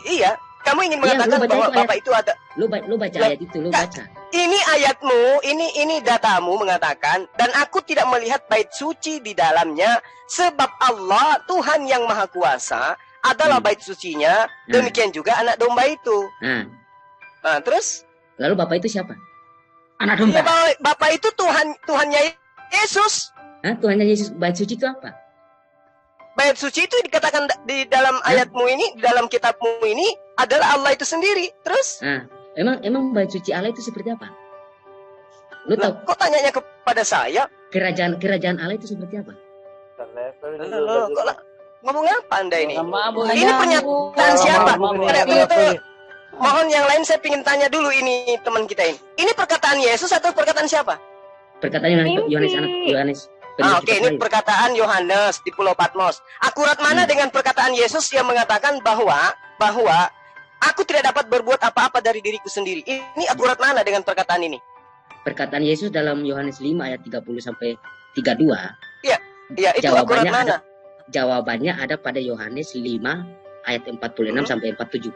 Iya, kamu ingin Iya, mengatakan lu baca bahwa itu ayat. Bapak itu ada. Lu baca Lah, ayat itu, lu Kak. baca. Ini ayatmu, ini datamu mengatakan, dan aku tidak melihat bait suci di dalamnya, sebab Allah Tuhan yang Maha Kuasa adalah bait sucinya. Demikian juga anak domba itu. Nah, terus Lalu Bapak itu siapa? Anak ya, domba. Bapak itu Tuhannya Yesus. Tuhannya Yesus, bait suci itu apa? Bait suci itu dikatakan di dalam ayatmu ini, di dalam kitabmu ini adalah Allah itu sendiri. Terus Emang bait suci Allah itu seperti apa? Lu lah, tahu kok tanyanya kepada saya? kerajaan Allah itu seperti apa? Loh, kok ngomong apa Anda ini? Mabuk. Ini pernyataan siapa? Mabuk. Mohon yang lain saya ingin tanya dulu ini teman kita ini. Ini perkataan Yesus atau perkataan siapa? Perkataan Yohanes. Oke, ini perkataan Yohanes di Pulau Patmos. Akurat mana dengan perkataan Yesus yang mengatakan bahwa aku tidak dapat berbuat apa-apa dari diriku sendiri. Ini akurat mana dengan perkataan ini? Perkataan Yesus dalam Yohanes 5 ayat 30 sampai 32. Ya, itu akurat Jawabannya mana? Jawabannya ada pada Yohanes 5 ayat 46 sampai 47.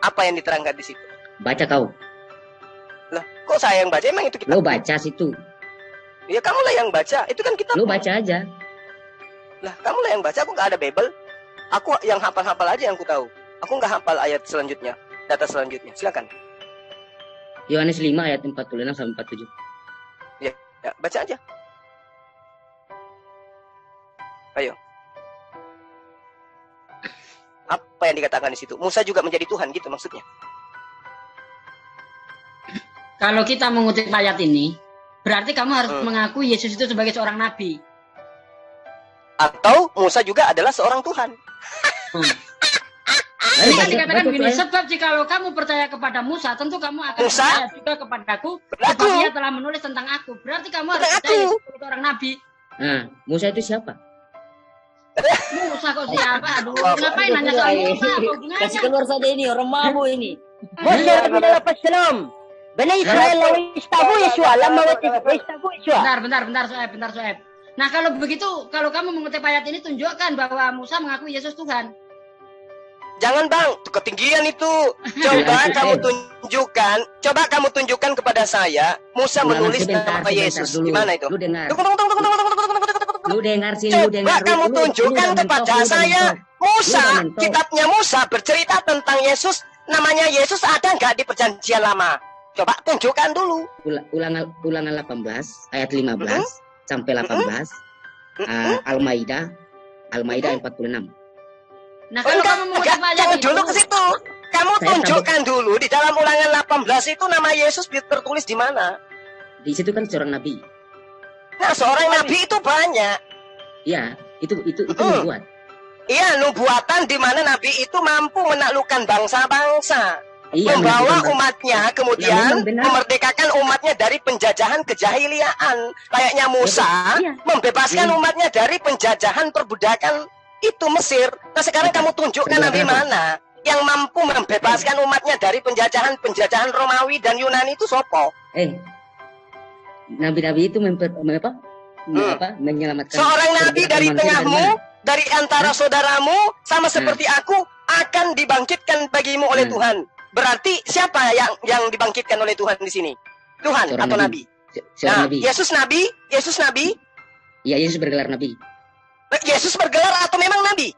Apa yang diterangkan di situ? Baca kau. Lah, kok saya yang baca? Emang itu kitab? Lu baca situ. Ya, kamulah yang baca. Itu kan kitab. Lu baca aja. Lah, kamulah yang baca. Aku nggak ada Bible. Aku yang hafal-hafal aja yang aku tahu. Aku nggak hafal ayat selanjutnya, data selanjutnya. Silakan. Yohanes 5 ayat 46 sampai 47. Ya, baca aja. Ayo. Apa yang dikatakan di situ? Musa juga menjadi Tuhan gitu maksudnya. Kalau kita mengutip ayat ini, berarti kamu harus mengakui Yesus itu sebagai seorang nabi. Atau Musa juga adalah seorang Tuhan. Ini kan dikatakan begini, sebab jikalau kamu percaya kepada Musa, tentu kamu akan Musa? percaya juga kepadaku, sebab dia telah menulis tentang aku. Berarti kamu harus Tentang percaya aku. Yesus sebagai seorang nabi. Nah, Musa itu siapa? Musa kok siapa? Aduh, ngapain nanya soal Musa? Apa hubungannya? Kasih keluar saja ini orang mabuk ini. Iya, Bosya bila lepas salam. Bani Israel lawan istabu Yeshua, lama istabu Yeshua. Bentar, Soeb. Nah, kalau begitu, kalau kamu mengutip ayat ini, tunjukkan bahwa Musa mengakui Yesus Tuhan. Jangan Bang, ketinggian itu. Coba kamu tunjukkan kepada saya Musa menulis nama Yesus. Dulu. Gimana itu? Lu dengar. Tunggu. Lu dengar sini, lu dengar. Coba kamu tunjukkan kepada saya Musa, mentok. kitabnya Musa bercerita tentang Yesus. Namanya Yesus ada nggak di Perjanjian Lama? Coba tunjukkan dulu. Ulangan 18 ayat 15 sampai 18. Al-Maidah 46. Nah, kalau kamu mengutip ayat jangan itu, dulu ke situ. Kamu Saya tunjukkan dulu di dalam Ulangan 18 itu nama Yesus tertulis di mana? Di situ kan seorang nabi. Nah, seorang nabi itu banyak. Iya, itu membuat. Iya, nubuatan di mana nabi itu mampu menaklukkan bangsa-bangsa. Iya, Membawa menentukan umatnya, Nah, kemudian memang benar. memerdekakan umatnya dari penjajahan kejahiliaan. Kayaknya Musa Iya. membebaskan Iya. umatnya dari penjajahan perbudakan itu Mesir. Nah, sekarang Apa? kamu tunjukkan Perbudakan nabi apa? mana yang mampu membebaskan umatnya dari penjajahan Romawi dan Yunani itu sopo? Nabi-nabi itu menyelamatkan Seorang nabi perbudakan dari manusia tengahmu, mana? dari antara saudaramu, sama seperti aku, akan dibangkitkan bagimu oleh Tuhan. Berarti siapa yang dibangkitkan oleh Tuhan di sini? Tuhan Seorang atau nabi? Seorang nabi. Yesus nabi? Yesus nabi? Iya, Yesus bergelar nabi. Yesus bergelar atau memang nabi?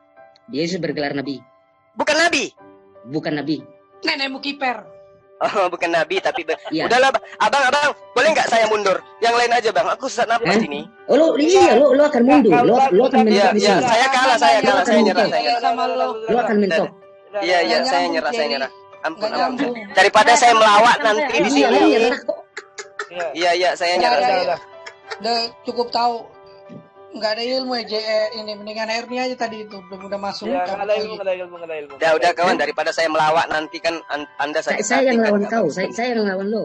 Yesus bergelar nabi. Bukan nabi? Bukan nabi. Nenekmu kiper. Oh, bukan nabi tapi Iya. udahlah, abang, boleh nggak saya mundur? Yang lain aja bang, aku sesak napas ini. Oh, lu akan mundur. Lu akan Iya, mentok di iya, sini. saya kalah, saya nyerah. Sama lo. Lu akan mentok. Iya, Nggak saya nyambung, nyerah. Ampun. Nggak nyambung. Daripada saya melawak nanti di Iya, sini. lu nyerah kok. Iya, saya nyerah. Udah cukup tahu. Nggak ada ilmu ya ini, mendingan Erni aja tadi itu udah masuk. Iya, cabut nggak ada lagi. ilmu, nggak ada ilmu, nggak ada ilmu. Udah kawan, daripada saya melawak nanti kan Anda sakit Saya hati yang kan, lawan kawan. kau. Saya yang lawan lo.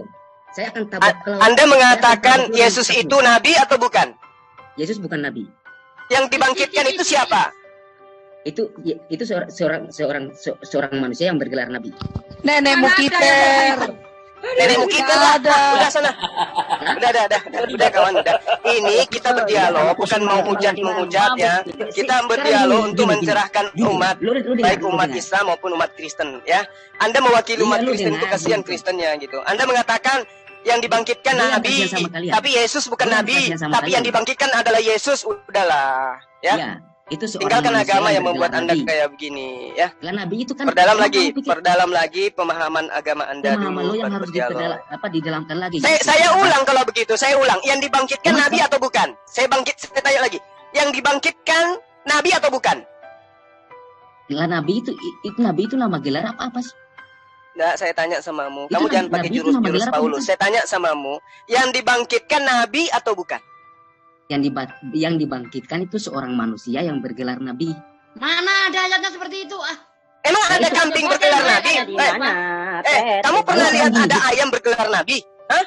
Saya akan tabok kalau Anda mengatakan saya akan tabok Yesus lu. itu nabi atau bukan? Yesus bukan nabi. Yang dibangkitkan itu siapa? Itu seorang manusia yang bergelar nabi. Nenekmu kiper. Nenekmu kita ada. Udah sana. Udah kawan, udah. Ini kita berdialog, bukan mau menghujat ya. Kita berdialog untuk mencerahkan umat, baik umat Islam maupun umat Kristen ya. Anda mewakili umat Kristen itu kasihan Kristennya gitu. Anda mengatakan yang dibangkitkan nabi, tapi Yesus bukan nabi, tapi yang dibangkitkan adalah Yesus. Udahlah ya. Iya, itu seorang Tinggalkan manusia agama yang membuat bergelar Anda nabi. kayak begini ya. Lah nabi itu kan Perdalam lagi pemahaman agama Anda pemahaman dulu. lo yang baru harus berdialog. didalamkan lagi. Saya ulang kalau begitu, saya ulang. Yang dibangkitkan nabi atau bukan? Saya tanya lagi. Yang dibangkitkan nabi atau bukan? Lah nabi itu nama gelar apa sih? Nah, saya tanya samamu. Itu Kamu nama- jangan pakai nabi itu nama jurus-jurus gelar apa Paulus. bukan? Saya tanya samamu. Yang dibangkitkan nabi atau bukan? Yang dibangkitkan itu seorang manusia yang bergelar nabi. Mana ada ayatnya seperti itu? Emang ada kambing bergelar nabi? Kamu pernah lihat ada ayam bergelar nabi? Hah?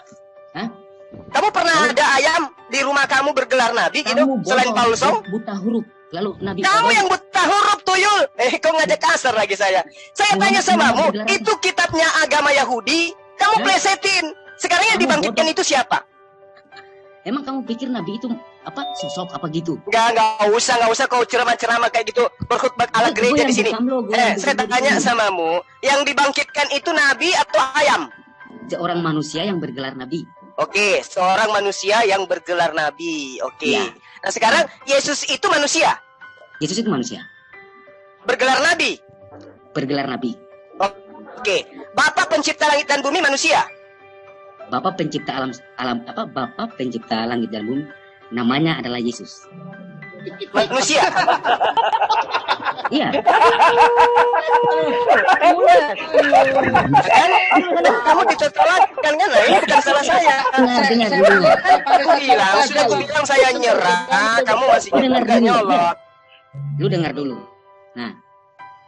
Kamu pernah ada ayam di rumah kamu bergelar nabi gitu? Selain Paulsong? Buta huruf. Lalu nabi. Kamu yang buta huruf tuyul. Kau ngajak kasar lagi saya. Saya tanya samamu, itu kitabnya agama Yahudi, kamu plesetin. Sekarang yang dibangkitkan itu siapa? Emang kamu pikir nabi itu apa sosok apa gitu? Enggak usah kau ceramah-ceramah kayak gitu, berkhutbah ala gereja di sini. Saya tanya samamu, yang dibangkitkan itu nabi atau ayam? Seorang manusia yang bergelar nabi. Oke, seorang manusia yang bergelar nabi. Oke. Ya. Nah, sekarang Yesus itu manusia. Yesus itu manusia. Bergelar nabi. Bergelar nabi. Oke. Bapak pencipta langit dan bumi manusia. Bapak pencipta Bapak pencipta langit dan bumi namanya adalah Yesus. Manusia. Iya. Kamu ditertawakan kan? Ini bukan salah saya. Dengar dulu. Aku bilang saya nyerah. Kamu masih nggak nyolot. Lu dengar dulu. Nah,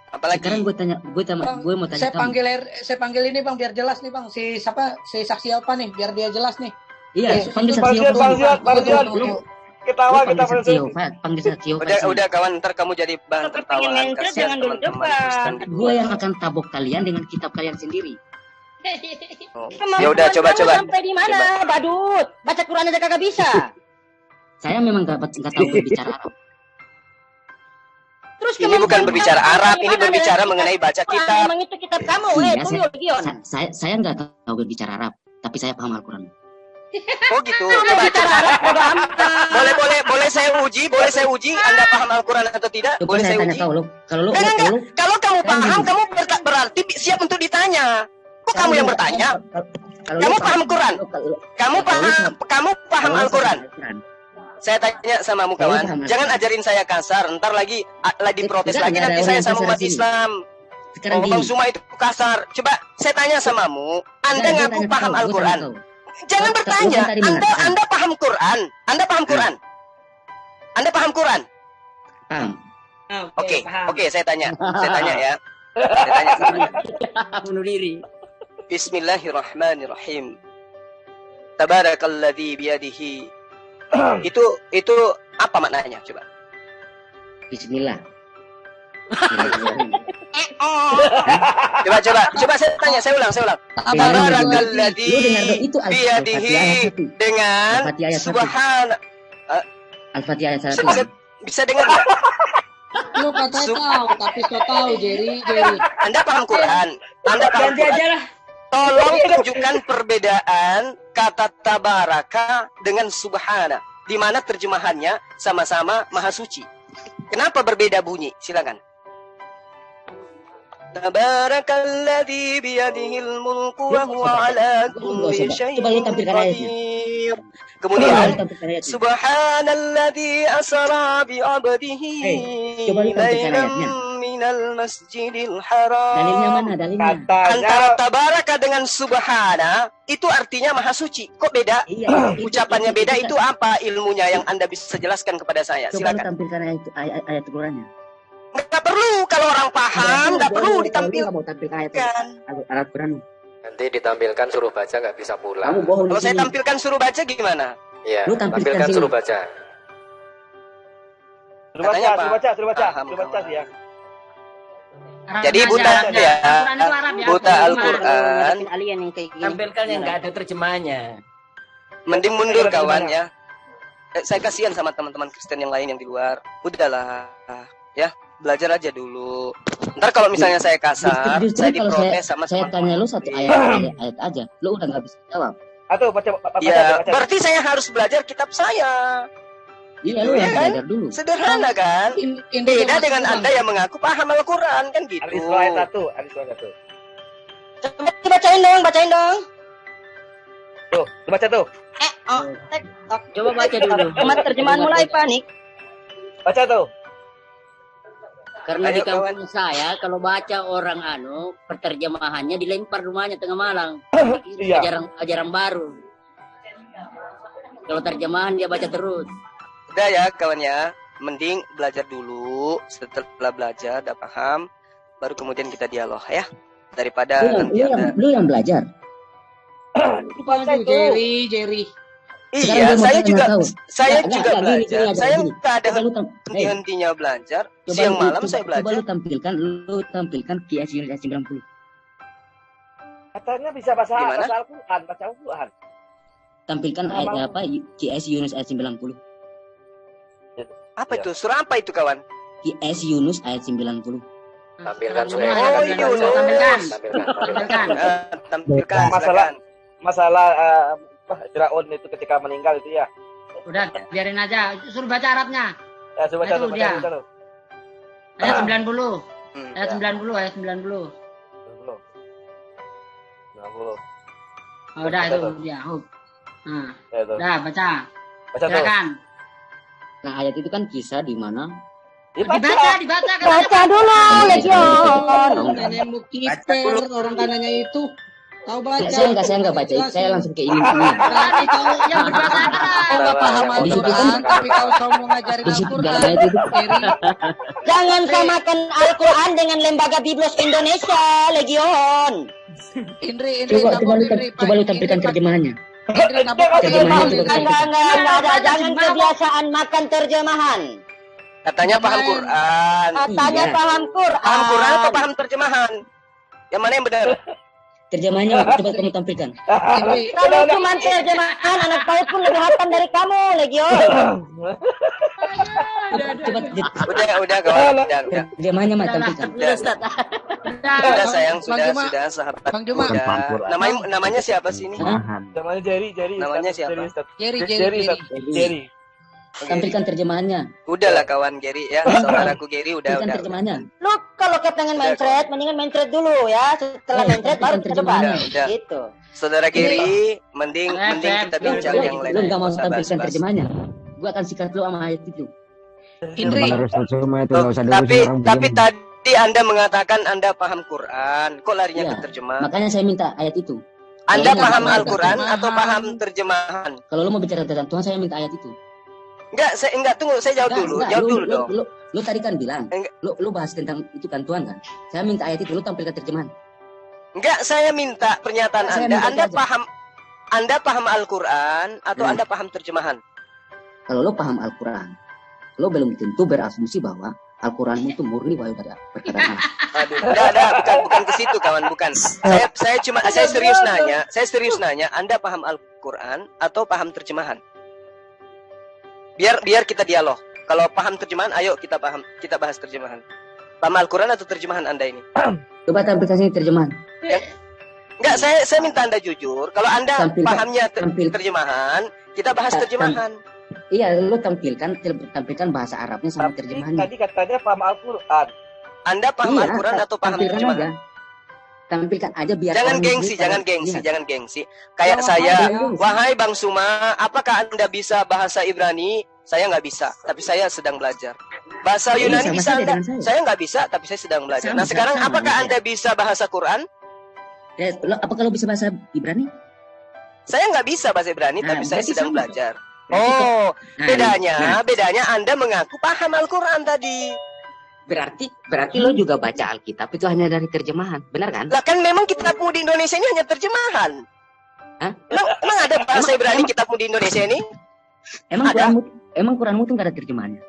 apalagi sekarang gue mau tanya Saya panggil ini bang biar jelas nih bang. Si saksi apa nih? Biar dia jelas nih. Iya, panggil Ketawa kita panggil saksi Yehova. Udah kawan, ntar kamu jadi bahan tertawaan. Kasihan teman-teman Kristen. Gue yang akan tabok kalian dengan kitab kalian sendiri. Ya udah, coba. Sampai di mana, badut? Baca Quran aja kagak bisa. Saya memang nggak tahu berbicara Arab. Terus Ini bukan berbicara Arab, ini berbicara mengenai baca kitab. Memang itu kitab kamu, tuyul, Gion. Saya nggak tahu berbicara Arab, tapi saya paham Al-Quran. Oh gitu. Boleh saya uji? Anda paham Al-Quran atau tidak? Coba Boleh saya tanya uji? kau, kalau Kalau kamu paham, kamu berarti siap untuk ditanya. Kok kamu yang bertanya? Kamu paham Quran? Kamu paham Al-Quran? Saya tanya samamu kawan, jangan ajarin saya kasar. Ntar lagi protes lagi nanti saya sama umat Islam. Sekarang Bang gini. Zuma itu kasar. Coba saya tanya samamu, Anda Nah, ngaku gua tanya paham kau, gua Al-Quran? tanya kau. Jangan Kau- bertanya. kau kan tadi mengatakan. Anda paham Quran? Anda paham Quran? Anda paham Quran? Paham. Oke, oke, saya tanya ya. Saya tanya sama Anda. Bunuh diri. Bismillahirrahmanirrahim. Tabarakalladzi biyadihi. Itu apa maknanya? Coba. Bismillah. Coba saya tanya, saya ulang. Tabarakalladzi Lu dengar dong, itu biyadihi Al-Fatihah ayat 1. dengan Al-Fatihah ayat 1. subhana. Al-Fatihah ayat 1. Bisa dengar nggak? Lu katanya tahu, tapi so tahu, Jerry. Anda paham Quran? Anda paham Ganti aja Quran? lah. Tolong tunjukkan perbedaan kata tabaraka dengan subhana, di mana terjemahannya sama-sama maha suci. Kenapa berbeda bunyi? Silakan. Tabarakalladzi biyadihil mulku wa huwa ala kulli syai'in Coba lu tampilkan ayatnya. qadir. Coba Kemudian lu tampilkan ayatnya. Subhanalladzi asra bi 'abdihi coba lu tampilkan lailan ayatnya. minal masjidil haram. Dalilnya mana? Dalilnya. Antara tabaraka dengan subhana itu artinya maha suci. Kok beda? Iya. Ucapannya beda itu apa ilmunya yang Anda bisa jelaskan kepada saya? Coba lu Silakan. tampilkan ayat Qurannya. Nggak perlu kalau orang paham, nggak perlu ditampilkan. Kamu mau tampilkan ayat Quran. Nanti ditampilkan suruh baca nggak bisa pulang. Kamu bohong. Kalau saya tampilkan suruh baca gimana? Iya, Lu tampilkan tampilkan sini. suruh baca. Suruh baca, Katanya suruh baca, suruh baca, paham, suruh baca sih ya. Jadi buta ya, buta Al-Quran. Alien yang kayak gini. Tampilkan yang nggak ada terjemahannya. Mending mundur kawan ya. Saya kasihan sama teman-teman Kristen yang lain yang di luar. Udahlah, ya belajar aja dulu. Ntar kalau misalnya saya kasar, Justru saya kalau diprotes sama saya teman-teman. tanya lu satu ayat aja, lu udah nggak bisa jawab. Atau baca. Ya, berarti saya harus belajar kitab saya. Iya, Gitu lu ya harus kan? belajar dulu. Sederhana kan? Beda dengan Anda yang mengaku paham Al-Quran kan gitu. Al-Isra ayat 1, Al-Isra ayat 1. Bacain dong. Tuh, lu baca tuh. Coba baca dulu. Amat terjemahan mulai panik. Baca tuh. Karena Ayo, di kampung saya kalau baca orang perterjemahannya dilempar rumahnya tengah malam. Iya. Ajaran baru. Kalau terjemahan dia baca terus. Udah ya kawan ya, mending belajar dulu. Setelah belajar, udah paham, baru kemudian kita dialog ya. Daripada nanti ada. Lu yang belajar. Aduh, Jerry. Iya, saya juga Nggak, belajar. gini, Saya gini. nggak ada Coba lu henti-hentinya belajar. Coba Siang lu- malam coba- saya Coba belajar. lu tampilkan QS Yunus ayat 90. Katanya bisa bahasa Gimana? Al-Quran, baca Al-Quran. Tampilkan ayat apa? QS Yunus ayat 90. Apa itu? Surah apa itu kawan? QS Yunus ayat 90. Tampilkan Tampilkan, sudah. Oh, tampilkan, Yunus. tampilkan. Tampilkan. Tampilkan, Masalah silakan. masalah Firaun itu ketika meninggal itu ya. Udah, biarin aja. Suruh baca Arabnya. Ya, coba baca Itu tuh, dia. baca tuh. Ayat 90. Ayat Ya. 90, ayat 90. 90. 90. Oh, udah itu Betul. dia. Nah, Ya, tuh. udah baca. Baca tuh. Silakan. Nah, ayat itu kan kisah di mana Dibaca. Baca dulu, Legion. Nenekmu kiper, orang kanannya itu. Tahu baca. saya nggak baca itu, saya langsung ke ini. Berarti kau Yang berbahasa Arab. kau nggak paham Al-Quran, tapi kau selalu mau ngajarin Di situ Al-Quran. dalam ayat itu Jerry. Jangan samakan Al-Quran dengan Lembaga Biblos Indonesia, Legion. Indri, coba lu tampilkan terjemahannya. Enggak ada. Jangan kebiasaan makan terjemahan. Katanya paham Quran. Katanya Iya. paham Quran. Paham Quran atau paham terjemahan? Yang mana yang benar? Terjemahannya coba kamu tampilkan. Kalau cuma terjemahan, anak paut pun lebih hatam dari kamu, Legion. Coba Udah kawan. Udah. terjemahannya mah tampilkan. Sudah sayang, sudah sahabat. Bang Juma. Udah. Namanya siapa sih ini? Namanya Jerry. Namanya siapa? Jerry. Tampilkan terjemahannya. Udahlah kawan Gary ya, saudaraku Gary udah. Terjemahannya. Lu kalau kepengen main thread, mendingan main thread dulu ya. Setelah main thread baru ke depan. Udah. Gitu. Saudara Gary, mending kita bincang yang lain. Lu nggak mau Nggak usah tampilkan bahas-bahas. terjemahannya. Gua akan sikat lu sama ayat itu. Indri. Tapi Anda mengatakan Anda paham Quran, kok larinya ke terjemah? Makanya saya minta ayat itu. Anda paham Al-Quran atau paham terjemahan? Kalau lo mau bicara tentang Tuhan, saya minta ayat itu. Enggak, tunggu, saya jawab dulu. Jawab dulu dong. Lo tadi kan bilang, lo bahas tentang itu kan Tuhan kan? Saya minta ayat itu, lo tampilkan terjemahan. Enggak, saya minta pernyataan Anda. Anda paham Al-Quran atau Anda paham terjemahan? Kalau lo paham Al-Quran, lo belum tentu berasumsi bahwa Al-Quranmu itu murni wahyu dari perkataan Allah. Aduh, bukan ke situ kawan, bukan. Saya serius nanya, Anda paham Al-Quran atau paham terjemahan? Biar kita dialog. Kalau paham terjemahan, ayo kita bahas terjemahan. Paham Al-Quran atau terjemahan Anda ini? Coba tampilkan terjemahan. Enggak, saya minta Anda jujur. Kalau Anda pahamnya terjemahan, kita bahas terjemahan. Iya, lo tampilkan bahasa Arabnya sama terjemahannya. Tadi katanya paham Al-Quran. Anda paham Al-Quran atau paham terjemahan? Tampilkan aja biar jangan gengsi. Kayak saya, wahai Bang Suma, apakah Anda bisa bahasa Ibrani? Saya nggak bisa, tapi saya sedang belajar. Bahasa Yunani bisa Anda? Saya nggak bisa, tapi saya sedang belajar. Nah sekarang apakah Anda bisa bahasa Quran? Apakah lo bisa bahasa Ibrani? Saya nggak bisa bahasa Ibrani, tapi saya sedang belajar. Oh, bedanya Anda mengaku paham Al-Quran tadi. Berarti lo juga baca Alkitab itu hanya dari terjemahan, benar kan? Lah kan memang kitabmu di Indonesia ini hanya terjemahan. Hah? Emang ada bahasa Ibrani kitabmu di Indonesia ini? Emang Quranmu tuh nggak ada terjemahannya?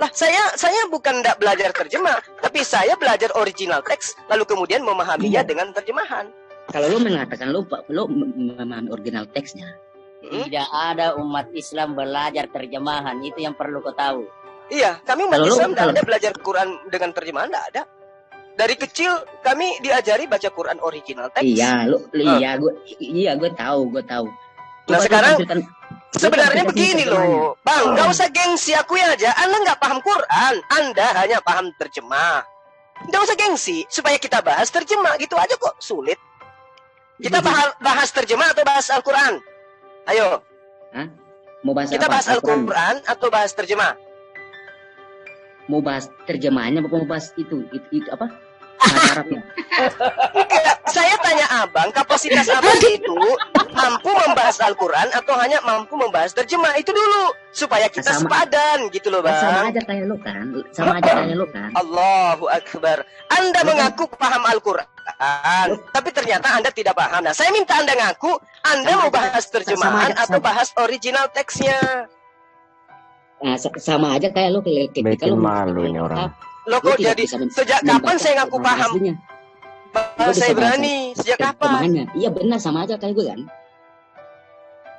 Lah saya bukan tidak belajar terjemah, tapi saya belajar original teks lalu kemudian memahaminya dengan terjemahan. Kalau lo mengatakan lo memahami original teksnya, tidak ada umat Islam belajar terjemahan, itu yang perlu kau tahu. Iya, kami umat Islam tidak ada belajar Quran dengan terjemahan, tidak ada. Dari kecil kami diajari baca Quran original teks. Iya, gue tahu. Nah sekarang sebenarnya begini loh, Bang, nggak usah gengsi, akui aja, Anda nggak paham Quran, Anda hanya paham terjemah. Nggak usah gengsi, supaya kita bahas terjemah, gitu aja kok, sulit. Kita bahas terjemah atau bahas Al-Quran? Ayo. Hah? Mau bahas kita bahas Al-Quran atau bahas terjemah? Mau bahas terjemahannya, mau bahas itu apa? Arabnya. Saya tanya abang, kapasitas abang itu mampu membahas Al-Quran atau hanya mampu membahas terjemah? Itu dulu, supaya kita sepadan gitu loh bang. Sama aja kayak lo kan. Allahu Akbar. Anda mengaku paham Al-Quran, tapi ternyata Anda tidak paham. Nah saya minta Anda ngaku, Anda mau bahas terjemahan atau bahas original teksnya? Nah, sama aja kayak lo ketika lo malu ini orang. Lo kok jadi sejak kapan saya ngaku paham bahasa Ibrani? Sejak kapan? Iya benar, sama aja kayak gue kan.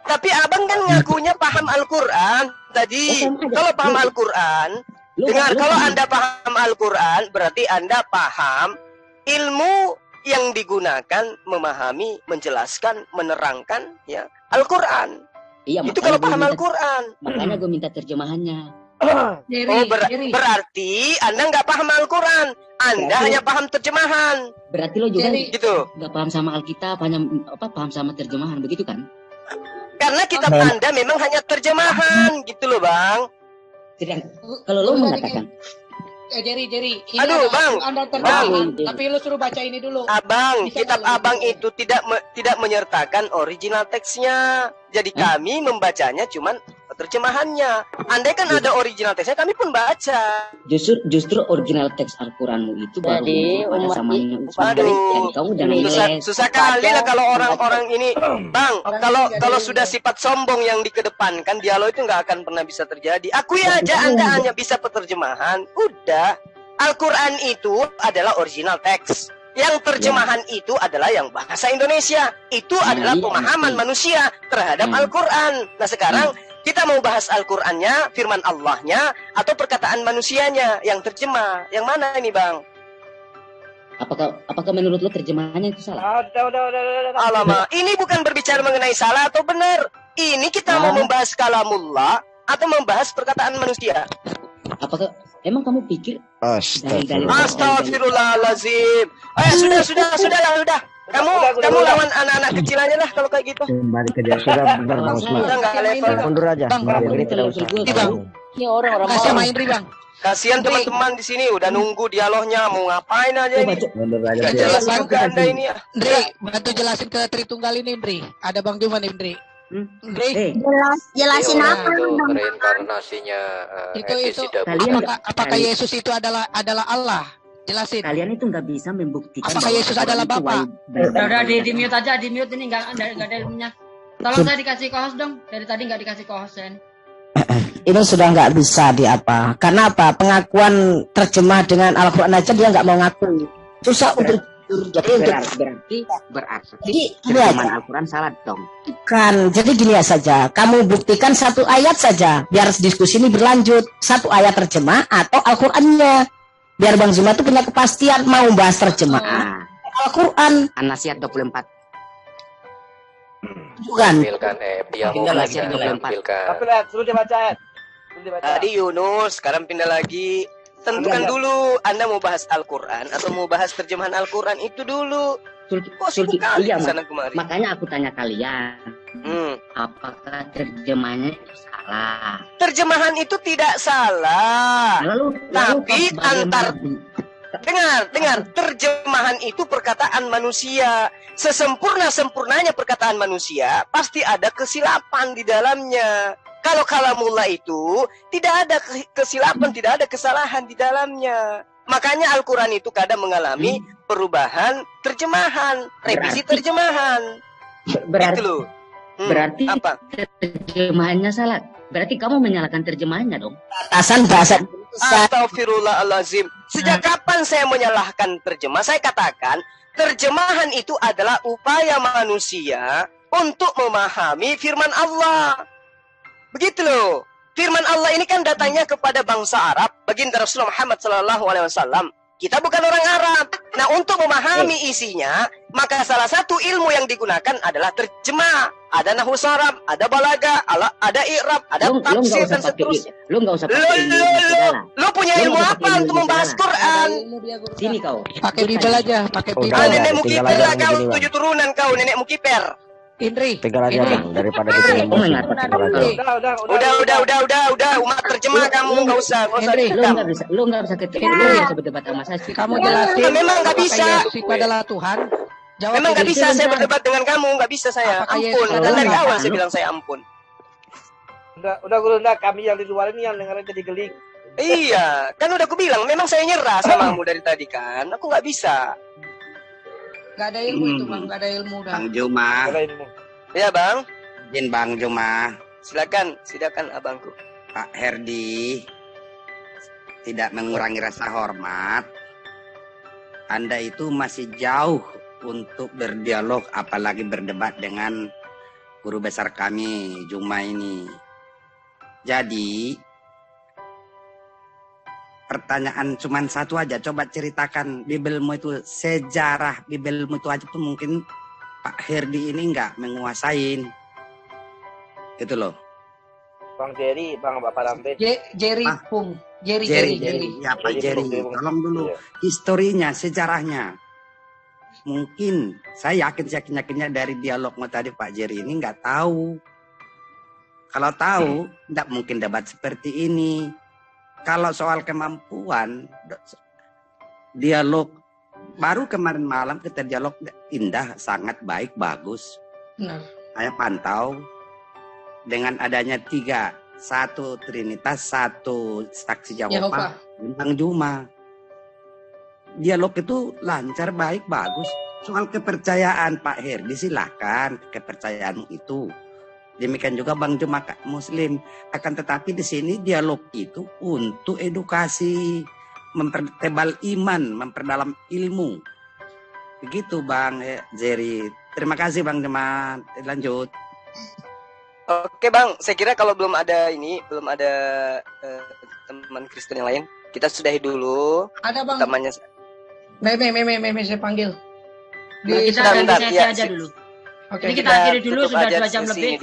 Tapi abang kan ngakunya paham Al-Quran tadi. Kalau paham Al-Quran, dengar, kalau Anda paham Al-Quran berarti Anda paham ilmu yang digunakan memahami, menjelaskan, menerangkan ya Al-Quran. Iya, itu kalau paham Al-Quran. Makanya gue minta terjemahannya. Berarti Anda nggak paham Al-Quran, Anda hanya paham terjemahan. Berarti lo juga gitu. Nggak paham sama Alkitab, hanya paham sama terjemahan, begitu kan? Karena kitab Anda memang hanya terjemahan, gitu loh bang. Kalau lo mengatakan, Jerry, ini aduh bang, tapi lu suruh baca ini dulu. Abang, kitab abang itu tidak menyertakan original teksnya. Jadi kami membacanya cuman terjemahannya. Andai kan ada original teksnya, kami pun baca. Justru original teks Al-Quranmu itu baru samanya. Susah kali lah kalau orang-orang ini, bang. Kalau sudah sifat sombong yang dikedepankan, dialog itu nggak akan pernah bisa terjadi. Akui aja Anda hanya bisa penerjemahan. Udah, Al-Quran itu adalah original teks. Yang terjemahan itu adalah yang bahasa Indonesia. Itu adalah pemahaman manusia terhadap Al-Quran. Nah sekarang kita mau bahas Al-Qurannya, firman Allahnya, atau perkataan manusianya yang terjemah. Yang mana ini bang? Apakah menurut lo terjemahannya itu salah? Udah. Alamak, ini bukan berbicara mengenai salah atau benar. Ini kita mau membahas kalamullah atau membahas perkataan manusia. Apakah emang kamu pikir? Astagfirullahaladzim. Sudah. Kamu lawan anak-anak kecil aja lah kalau kayak gitu. Kembali ke dia sudah benar Bang Usman. Udah nggak level. Mundur aja. Bang, ini tidak usah. Ini orang-orang main bang. Kasihan teman-teman di sini udah nunggu dialognya, mau ngapain aja ini. Gak jelas juga Anda ini ya. Ndri, bantu jelasin ke Tritunggal ini, Ndri. Ada Bang Juma nih, Ndri. Ndri. Jelasin apa? Itu reinkarnasinya Itu Kalian apakah Yesus itu adalah Allah? Jelasin. Kalian itu nggak bisa membuktikan apakah bahwa Yesus adalah itu Bapa. Udah di mute aja, di mute ini nggak ada ilmunya. Tolong saya dikasih co-host dong. Dari tadi nggak dikasih co-host, Sen. Ini sudah nggak bisa diapa. Karena apa? Pengakuan terjemah dengan Al-Quran aja dia nggak mau ngaku. Susah untuk jadi berarti terjemahan Al-Quran salah dong. Bukan. Jadi gini ya saja. Kamu buktikan satu ayat saja. Biar diskusi ini berlanjut. Satu ayat terjemah atau Al-Qurannya. Biar Bang Zuma itu punya kepastian mau bahas terjemahan Al-Quran. An-Nasihat 24. Bukan. Dia mau menampilkan. Tapi lihat, suruh dibaca. Tadi Yunus, sekarang pindah lagi. Tentukan dulu Anda mau bahas Al-Quran atau mau bahas terjemahan Al-Quran itu dulu. Iya, makanya aku tanya kalian, apakah terjemahannya itu salah? Terjemahan itu tidak salah. Tapi dengar, terjemahan itu perkataan manusia. Sesempurna-sempurnanya perkataan manusia, pasti ada kesilapan di dalamnya. Kalau kalamullah itu tidak ada kesilapan, tidak ada kesalahan di dalamnya. Makanya Al-Quran itu kadang mengalami perubahan terjemahan, revisi terjemahan. Berarti apa? Terjemahannya salah. Berarti kamu menyalahkan terjemahannya dong. Batasan bahasa Astagfirullahalazim. Sejak kapan saya menyalahkan terjemah? Saya katakan terjemahan itu adalah upaya manusia untuk memahami firman Allah. Begitu loh. Firman Allah ini kan datangnya kepada bangsa Arab, baginda Rasulullah Muhammad SAW. Kita bukan orang Arab. Nah, untuk memahami isinya, maka salah satu ilmu yang digunakan adalah terjemah. Ada nahwu saraf, ada balaga, ada i'rab, ada tafsir dan seterusnya. Lu nggak usah Lu punya ilmu apa untuk membahas Quran? Sini kau. Pakai Bible aja, pakai Bible. Nenekmu kiper lah kau, 7 turunan kau, nenekmu kiper. Indri. Tinggal aja Bang, daripada kita emosi. Udah, umat terjemah kamu nggak usah. Lu nggak bisa berdebat sama saya. Kamu jelasin. Memang nggak bisa. Yesus itu adalah Tuhan. Memang nggak bisa saya berdebat dengan kamu, nggak bisa saya. Ampun. Dan dari awal saya bilang saya ampun. Udah guru, kami yang di luar ini yang dengerin jadi geling. Iya, kan udah aku bilang, memang saya nyerah sama kamu dari tadi kan. Aku nggak bisa. Gak ada ilmu itu Bang, gak ada ilmu dah. Bang Juma. Iya Bang. Izin Bang Juma. Silakan abangku. Pak Herdi tidak mengurangi rasa hormat. Anda itu masih jauh untuk berdialog, apalagi berdebat dengan guru besar kami Juma ini. Jadi pertanyaan cuman satu aja, coba ceritakan Bibelmu itu, sejarah Bibelmu itu aja tuh mungkin Pak Herdi ini nggak menguasain, gitu loh. Bang Jerry, Bang Bapak Rambe. Jerry. Ya Pak Jerry, tolong dulu historinya, sejarahnya. Mungkin saya yakinnya dari dialogmu tadi Pak Jerry ini nggak tahu. Kalau tahu, nggak mungkin debat seperti ini. Kalau soal kemampuan, dialog baru kemarin malam kita dialog indah, sangat baik, bagus. Saya pantau dengan adanya 3, 1 Trinitas, 1 saksi Yehova, Bang Juma. Dialog itu lancar, baik, bagus. Soal kepercayaan Pak Herdi silahkan, kepercayaanmu itu. Demikian juga Bang Juma Muslim. Akan tetapi di sini dialog itu untuk edukasi, mempertebal iman, memperdalam ilmu. Begitu Bang Jerry. Terima kasih Bang Juma. Lanjut. Oke Bang, saya kira kalau belum ada teman Kristen yang lain, kita sudahi dulu. Ada Bang. Temannya. Meme saya panggil. Kita ganti sesi aja dulu. Jadi kita akhiri dulu, sudah 2 jam lebih.